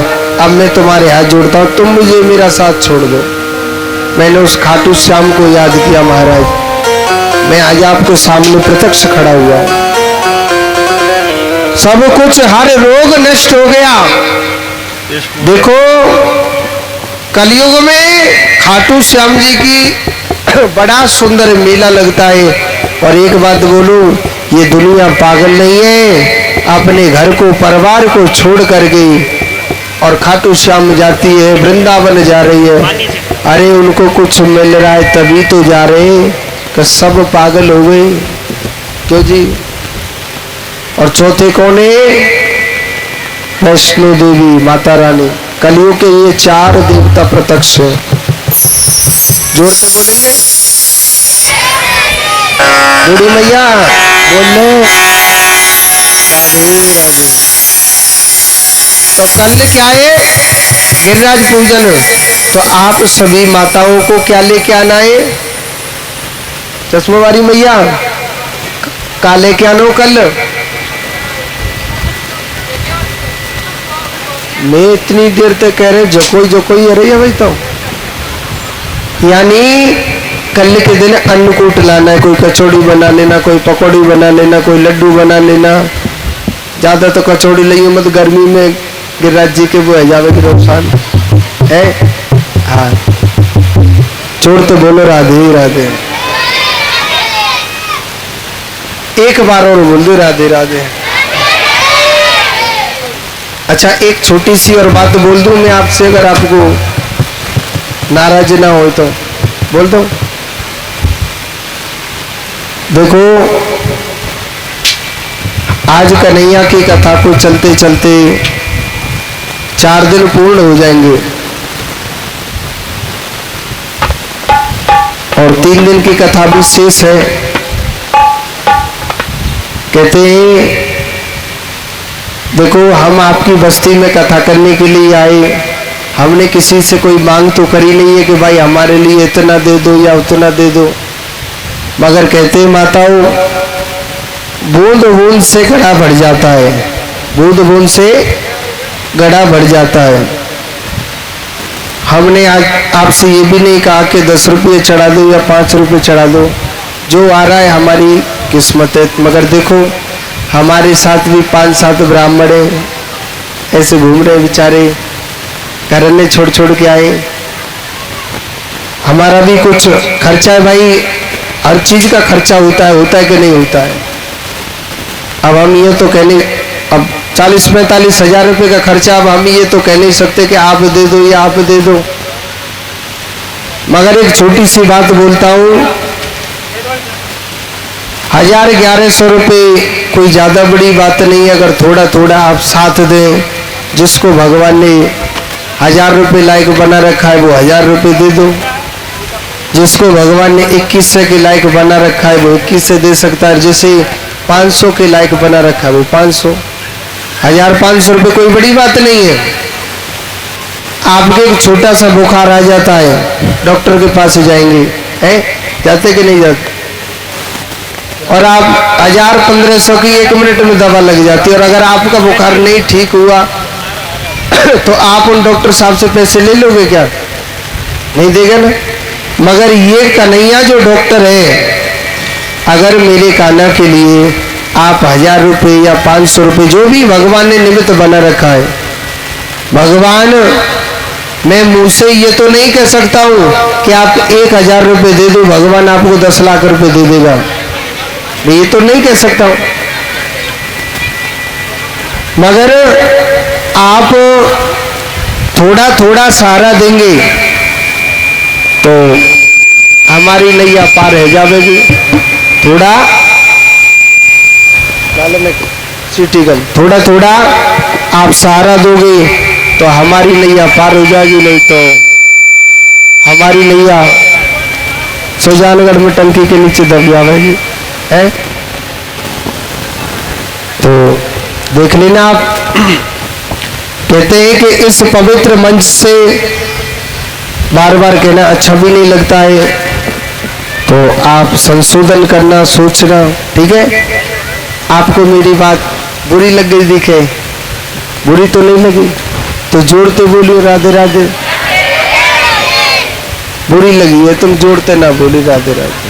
अब मैं तुम्हारे हाथ जोड़ता हूँ, तुम मुझे मेरा साथ छोड़ दो। मैंने उस खाटू श्याम को याद किया, महाराज मैं आज आपके सामने प्रत्यक्ष खड़ा हुआ हूँ। सब कुछ हर रोग नष्ट हो गया। देखो कलयुग में खाटू श्याम जी की बड़ा सुंदर मेला लगता है। और एक बात बोलूं, ये दुनिया पागल नहीं है, अपने घर को परिवार को छोड़ कर गई और खाटू श्याम जाती है, वृंदावन जा रही है। अरे उनको कुछ मिल रहा है तभी तो जा रहे हैं, कि सब पागल हो गए। क्यों जी? और चौथे कौन है? वैष्णो देवी माता रानी। कलियुग के ये 4 देवता प्रत्यक्ष है। जोर से बोलेंगे बूढ़ी मैया बोल तो कल क्या है? गिरिराज पूजन। तो आप सभी माताओं को क्या लेके आना है? चश्मा वाली मैया का लेके आना हो कल? मैं इतनी देर तक कह रहे जो कोई अरे है भाई। तो यानी कल के दिन अन्नकूट लाना है, कोई कचौड़ी बना लेना, कोई पकौड़ी बना लेना, कोई लड्डू बना लेना। ज्यादा तो कचौड़ी लइयो मत, गर्मी में गिरिराज जी के वो है जावे के नुकसान है। हाँ छोड़ तो बोलो राधे राधे। एक बार और बोल दो राधे राधे। अच्छा एक छोटी सी और बात बोल दूं मैं आपसे, अगर आपको नाराज ना हो तो बोल दो। देखो आज कन्हैया की कथा को चलते चलते 4 दिन पूर्ण हो जाएंगे और 3 दिन की कथा भी शेष है। कहते हैं देखो हम आपकी बस्ती में कथा करने के लिए आए, हमने किसी से कोई मांग तो करी नहीं है कि भाई हमारे लिए इतना दे दो या उतना दे दो। मगर कहते हैं माताओं, बूंद बूंद से घड़ा भर जाता है, बूंद बूंद से घड़ा भर जाता है। हमने आज आपसे ये भी नहीं कहा कि 10 रुपये चढ़ा दो या 5 रुपये चढ़ा दो, जो आ रहा है हमारी किस्मत है। मगर देखो हमारे साथ भी 5-7 ब्राह्मण हैं, ऐसे घूम रहे बेचारे, घरने छोड़ छोड़ के आए। हमारा भी कुछ खर्चा है भाई, हर चीज का खर्चा होता है कि नहीं होता है। अब हम ये तो कहने, अब 40-45 हजार रुपये का खर्चा, अब हम ये तो कह नहीं सकते कि आप दे दो या आप दे दो। मगर एक छोटी सी बात बोलता हूँ, 1000-1100 रुपये कोई ज्यादा बड़ी बात नहीं है। अगर थोड़ा थोड़ा आप साथ दें, जिसको भगवान ने 1000 रुपये लायक बना रखा है वो 1000 रुपये दे दो, जिसको भगवान ने 2100 के लायक बना रखा है वो 2100 दे सकता है, जिसे 500 के लायक बना रखा है वो 500। 1500 रुपये कोई बड़ी बात नहीं है। आपके एक छोटा सा बुखार आ जाता है, डॉक्टर के पास जाएंगे, हैं जाते कि नहीं जाते? और आप 1000-1500 की 1 मिनट में दवा लग जाती है। और अगर आपका बुखार नहीं ठीक हुआ तो आप उन डॉक्टर साहब से पैसे ले लोगे क्या? नहीं देगा ना। मगर ये कन्हैया जो डॉक्टर है, अगर मेरे कान्हा के लिए आप 1000 रुपये या 500 रुपये, जो भी भगवान ने निमित्त बना रखा है, भगवान मैं मुंह से ये तो नहीं कह सकता हूं कि आप 1000 रुपये दे दो, भगवान आपको 10 लाख रुपए दे देगा। मैं ये तो नहीं कह सकता हूं, मगर आप थोड़ा थोड़ा सहारा देंगे तो हमारी नैया पार हो जाएगी। थोड़ा सिटीगल थोड़ा थोड़ा आप सहारा दोगे तो हमारी नैया पार हो जाएगी, नहीं तो हमारी नैया सुजानगढ़ में टंकी के नीचे दब जाएगी है। तो देख लेना आप। कहते हैं कि इस पवित्र मंच से बार बार कहना अच्छा भी नहीं लगता है, तो आप संशोधन करना, सोचना, ठीक है। आपको मेरी बात बुरी लग गई दिखे, बुरी तो नहीं लगी तो जोड़ते बोलिए राधे राधे। बुरी लगी है तुम जोड़ते ना बोली राधे राधे।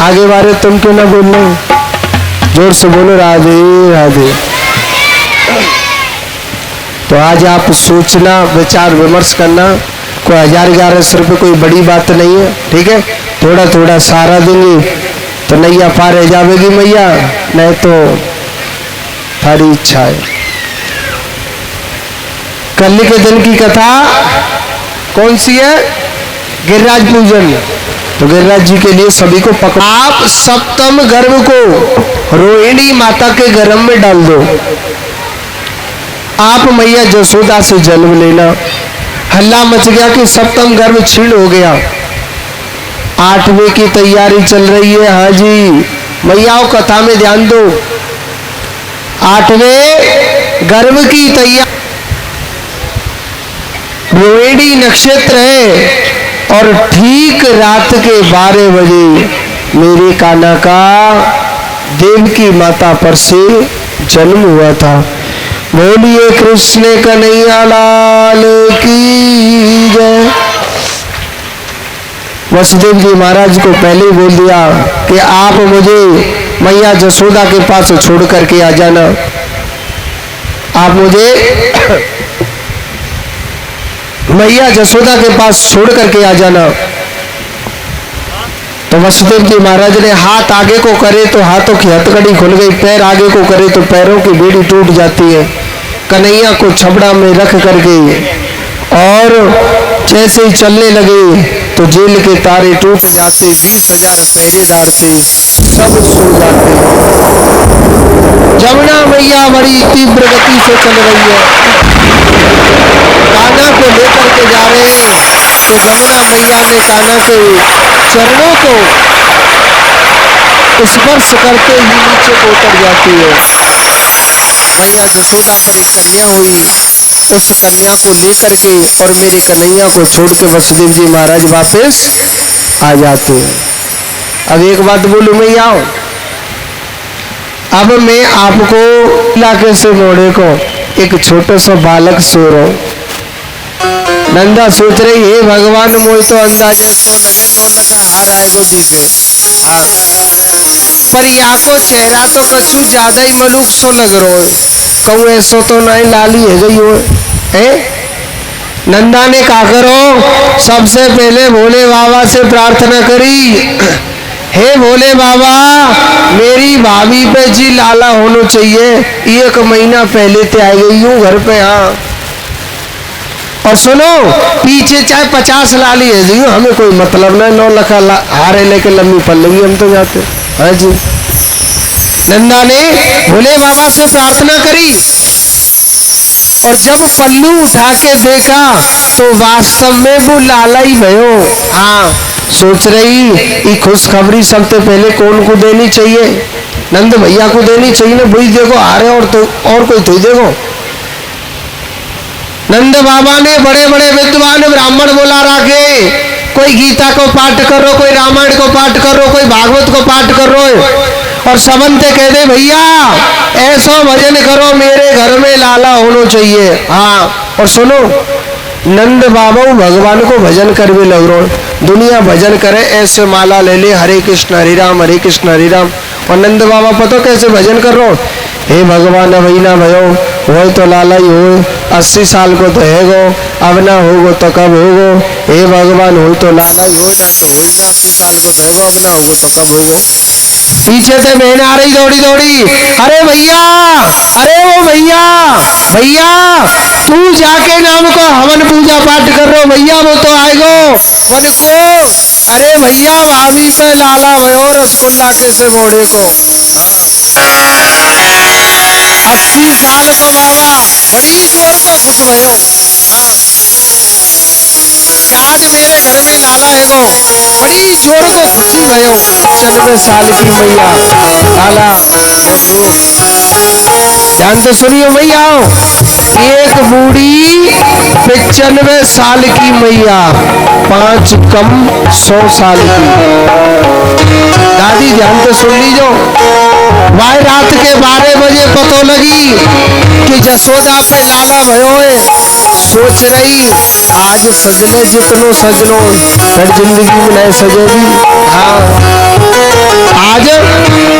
आगे बारे तुम क्यों ना बोल रहे, जोर से बोलो राधे राधे। तो आज आप सोचना, विचार विमर्श करना, कोई 1000-1100 रुपये कोई बड़ी बात नहीं है, ठीक है। थोड़ा थोड़ा सहारा देंगे तो नैया पार हो जाएगी मैया, नहीं तो थारी इच्छा है। कल के दिन की कथा कौन सी है? गिरिराज पूजन। तो गिरिराज जी के लिए सभी को पकड़, आप सप्तम गर्भ को रोहिणी माता के गर्भ में डाल दो। आप मैया जसोदा से जन्म लेना। हल्ला मच गया कि सप्तम गर्भ छीण हो गया। 8वें की तैयारी चल रही है। हाँ जी मैयाओं, कथा में ध्यान दो। 8वें गर्भ की तैयारी, रोहिणी नक्षत्र है और ठीक रात के 12 बजे मेरे कान्हा का देवकी माता पर से जन्म हुआ था। बोलिए कृष्ण कन्हैया लाल की जय। वसुदेव जी महाराज को पहले ही बोल दिया कि आप मुझे मैया जसोदा के पास छोड़ करके आ जाना, आप मुझे मैया जसोदा के पास छोड़ करके आ जाना। तो वसुदेव जी महाराज ने हाथ आगे को करे तो हाथों की हथकड़ी खुल गई, पैर आगे को करे तो पैरों की बेड़ी टूट जाती है। कन्हैया को छबड़ा में रख करके और जैसे ही चलने लगे तो जेल के तारे टूट जाते, 20,000 पहरेदार थे, सब सो जाते। जमुना मैया बड़ी तीव्र गति से चल रही है, कान्हा को लेकर के जा रहे हैं। तो जमुना मैया ने कान्हा के चरणों को स्पर्श करते ही नीचे को उतर जाती है। मैया जसोदा पर एक कन्या हुई, उस कन्या को लेकर के और मेरे कन्हैया को छोड़ के वसुदेव जी महाराज वापस आ जाते हैं। अब एक बात बोलूं मैया, अब मैं आपको इलाके से मोड़े को एक छोटा सा बालक सो रहा हूं। नंदा सोच रही है भगवान मोई तो अंदाजे सो लगे 9 लखा हार आएगो दिखे। हाँ पर यहाँ को चेहरा तो कछु ज्यादा ही मलूक सो लग रहा है, कहूँ ऐसो तो नहीं लाली है गई हो है। नंदा ने कहा करो, सबसे पहले भोले बाबा से प्रार्थना करी, हे भोले बाबा मेरी भाभी पे जी लाला होना चाहिए, 1 महीना पहले ते आई गई हूँ घर पे। हाँ और सुनो पीछे चाहे 50 लाली है जी, हमें कोई मतलब नहीं, 9 लखा हारे लेके लंबी पल्लवी हम तो जाते। हाँ जी नंदा ने भोले बाबा से प्रार्थना करी और जब पल्लू उठा के देखा तो वास्तव में वो लाला ही भयो। हाँ सोच रही ये खुशखबरी सबसे पहले कौन को देनी चाहिए? नंद भैया को देनी चाहिए ना, वही देखो आ रहे और तो और कोई तो देखो। नंद बाबा ने बड़े बड़े विद्वान ब्राह्मण बुला रखे, कोई गीता को पाठ कर रो, कोई रामायण को पाठ कर रो, कोई भागवत को पाठ कर रो और सबंते कह दे भैया ऐसा भजन करो मेरे घर में लाला होना चाहिए। हाँ और सुनो नंद बाबा भगवान को भजन करवे लग रहे, दुनिया भजन करे ऐसे माला ले ले हरे कृष्ण हरे राम और नंद बाबा पता कैसे भजन कर रहे हो, हे भगवान भई ना भयो वही तो लाला ही हो 80 साल को तो है गो, अब ना होगो तो कब होगो। हे भगवान हो तो लाला ही हो, ना तो हो ही ना 80 साल को तो है गो, अब ना होगो तो कब होगो। पीछे से बहन आ रही दौड़ी दौड़ी, अरे भैया, अरे वो भैया, भैया तू जाके नाम को हवन पूजा पाठ कर रहे हो भैया, वो तो आएगो मन को। अरे भैया भाभी पे लाला भयो रसगुल्ला कैसे मोड़े को। 80 साल को बाबा बड़ी जोर को खुश भयो। हाँ आज मेरे घर में लाला है गो, बड़ी जोर को खुशी भयो। 95 साल की मैया लाला ध्यान से सुनियो भैया, एक बूढ़ी 95 साल की मैया, 5 कम 100 साल की दादी। ध्यान से सुन लीजो, वह रात के 12 बजे पतो लगी कि जसोदा पे लाला भयो है। सोच रही आज सजने जितनो सजनो हर जिंदगी में नए सजेगी। हाँ आज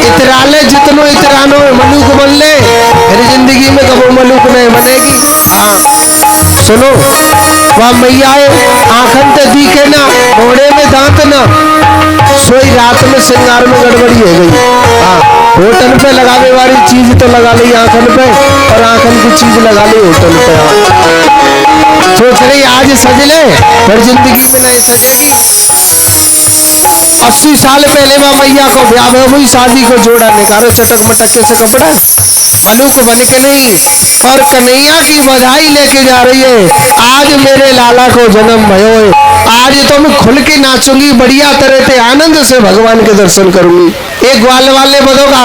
इतराले जितनो इतरानो मलूक बन ले, हर जिंदगी में कबो मलूक नहीं बनेगी। हाँ सुनो, वह मैया आंखन ते दिखे ना, घोड़े में दांत ना, सोई रात में श्रृंगार में गड़बड़ी है गई। हाँ होटल पे लगावे वाली चीज तो लगा ली आंखन पे, और आंखन की चीज लगा ली होटल पे। सोच रही आज सज ले, पर जिंदगी में नहीं सजेगी। 80 साल पहले माँ मैया को ब्याह में हुई, शादी को जोड़ा निकालो चटक मटक के से कपड़ा, मलूक बन के नहीं, और कन्हैया की बधाई लेके जा रही है। आज मेरे लाला को जन्म भयो है, आज तो मैं खुल के नाचूंगी, बढ़िया तरह से आनंद से भगवान के दर्शन करूंगी। एक ग्वाल वाले बदोगा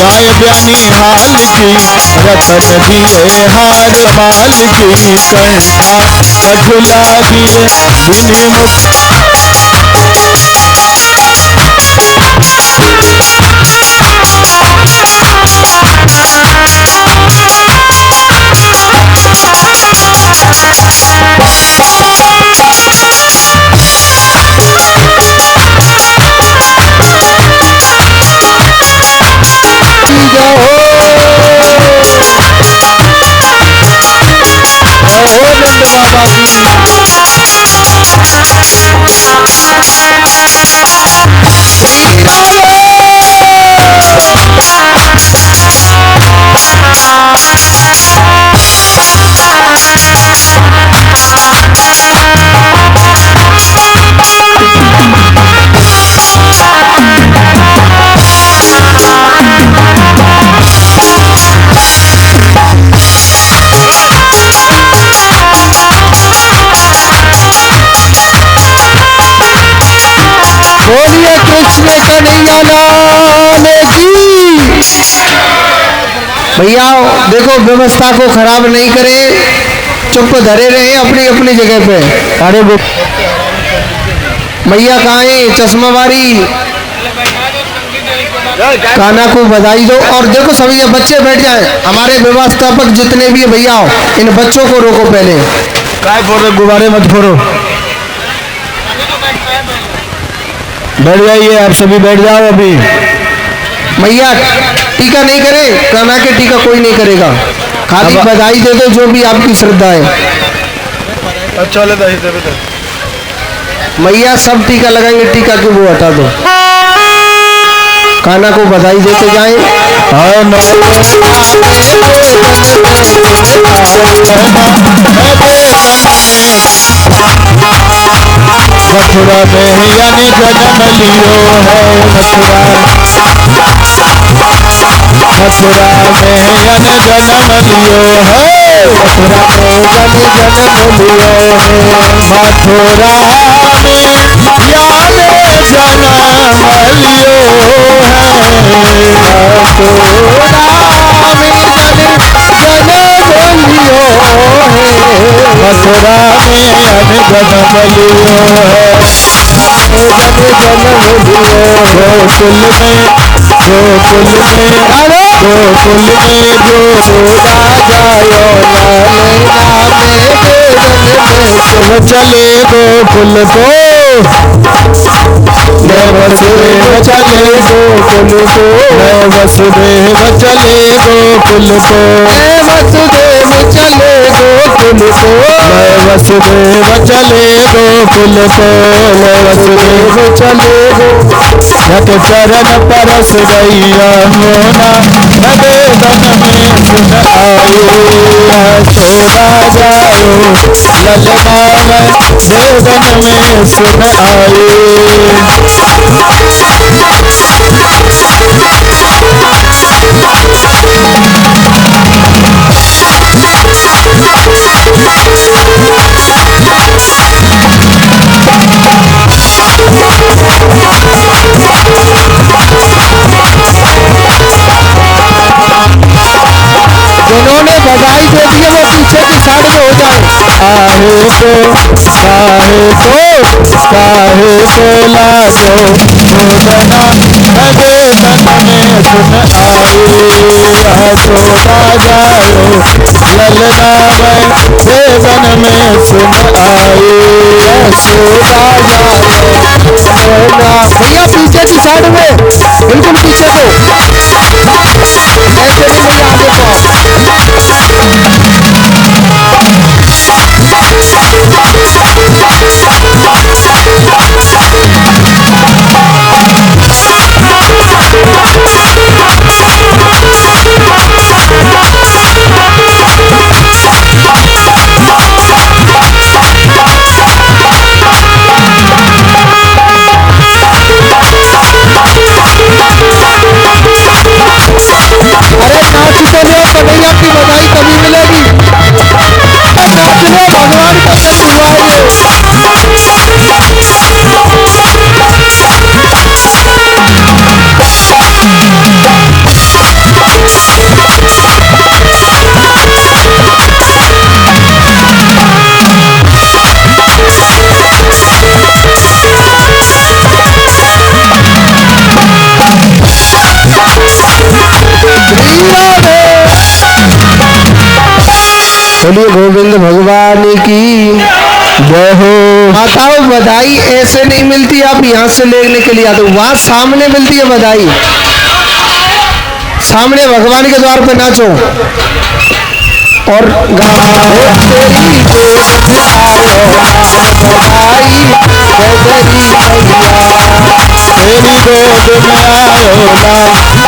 गाय ब्यानी हाल की रतन दिए हार माल की कंठा मझुला दिए बिनी मुख बाबा की बोलिए कृष्ण कन्हैया लाल की। भैया देखो व्यवस्था को खराब नहीं करे, चुप धरे रहे अपनी अपनी जगह पे। अरे मैया कहाँ है चश्मा वाली, काना को बधाई दो। और देखो सभी ये बच्चे बैठ जाए, हमारे व्यवस्थापक जितने भी भैया हो, इन बच्चों को रोको पहले। काय फोड़ रहे, गुब्बारे मत फोड़ो, बैठ जाइए आप सभी, बैठ जाओ अभी। मैया टीका नहीं करे, काना के टीका कोई नहीं करेगा, खाली बधाई दे दो जो भी आपकी श्रद्धा है। अच्छा लेता है मैया सब टीका लगाएंगे, टीका के वो हटा दो, काना को बधाई देते जाए। मथुरा में यानी जन्म लियो है, मथुरा में यानी जन्म लियो है, मथुरा में यानी जन्म लियो है, मथुरा में यानी जन्म लियो है, मथुरा में जन्म लियो मथुरा में अन जन्म लियो है, गोकुल में जो राजायो चले गोकुल को, वसुदेव चले गोकुल को, वसुदेव चले गोकुल को, वसुदेव चले गोकुल को, वसुदेव चले गोकुल को, वसुदेव चले जग चरण परस गैया होना, वेदन में सुन आयो, यशोदा जायो ललना में, वेदन में सुन आयो। जिन्होंने बधाई दे दी है वो पीछे की साइड में हो जाए। काहे को लाजो भोजना, वेदन में सुन आयो, यशोदा जायो ललना में, वेदन में सुन आयो, यशोदा जायो ललना। भैया पीछे की साइड में, बिल्कुल पीछे को, ऐसे नहीं भैया आगे को। कन्हैया की बधाई कभी मिलेगी, नाच लो, भगवान का जन्म हुआ है। बोलिए गोविंद भगवान की जय हो। माताओं बधाई ऐसे नहीं मिलती, आप यहाँ से लेने के लिए आते, वहां सामने मिलती है बधाई, सामने भगवान के द्वार पे नाचो और तेरी गोद में आयो लाल, बधाई दे तेरी मैया, तेरी गोद में आयो लाल,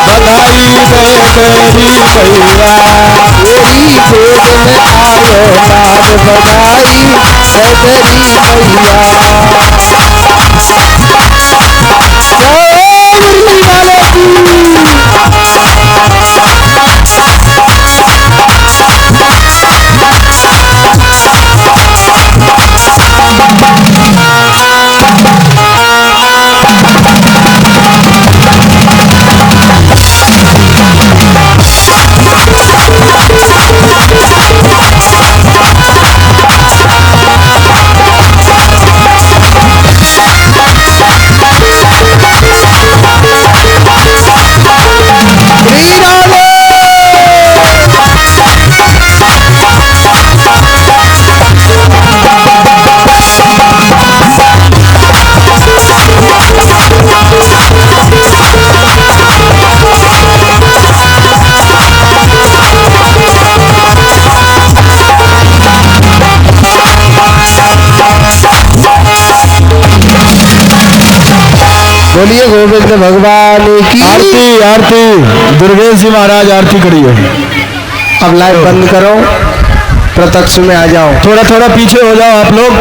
बधाई है तेरी मैया। बोलिए गोविंद भगवान की आरती आरती। दुर्गेश जी महाराज आरती करिए। अब लाइव बंद करो, प्रत्यक्ष में आ जाओ, थोड़ा थोड़ा पीछे हो जाओ आप लोग।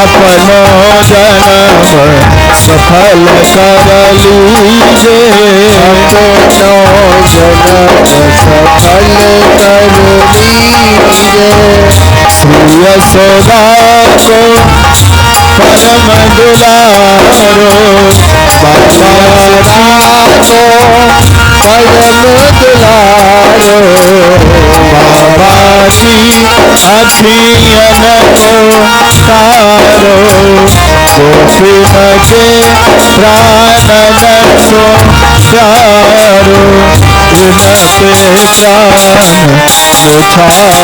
अपनो जन्म सफल कर लीजे, अपनो जन्म सफल कर लीजे। श्री यशोदा को परम दुलारो बाबा रामो परम दुलारो बाबा की अखियन को तारो गोपी मजे प्राणन को प्यारो उनके शान मुछावर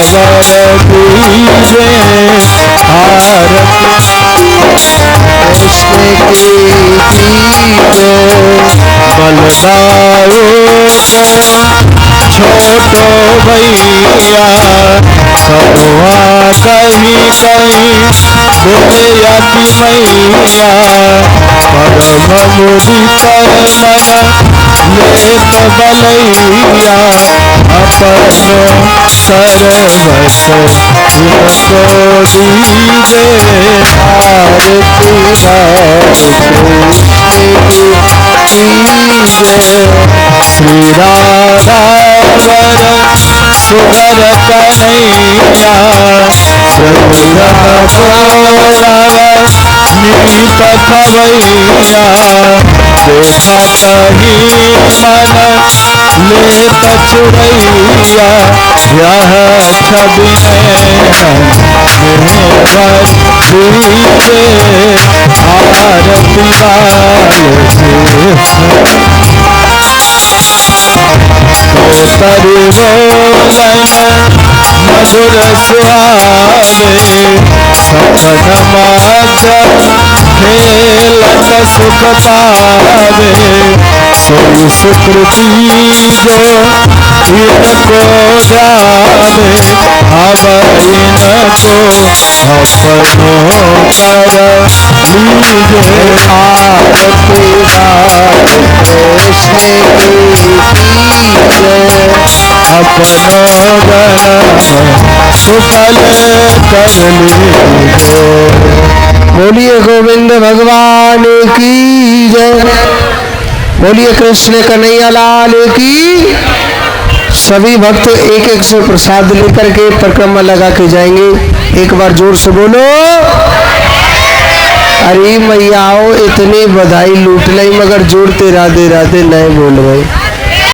दीजे आरती कृष्ण की दीजो बलदाओ छोटो भैया सहुआ कहीं कहीं दुनिया की मैया परम मुदित मन लेत बलैया अपनो सर्वस इनको दीजे आरती श्री राधा वर सुगर कन्हैया सगुरव नीत खवैया देखा कहीं मन लेत चुरैया यह छवि दीजे आरती लाल तरी बोलन मधुर सुहावे सपन मागन खेलत सुख पावे सोई सुकृति जो इनको जाने अब इनको अपनो कर लीजे आरती कृष्ण की अपनो जन्म सुफल कर लीजे। बोलिए गोविंद भगवान की जय। बोलिए कृष्ण कन्हैया लाल की। सभी भक्त एक एक से प्रसाद लेकर के परिक्रमा लगा के जाएंगे। एक बार जोर से बोलो। अरे मैया आओ, इतनी बधाई लूट ली मगर जोड़ते राधे राधे नहीं बोल गए।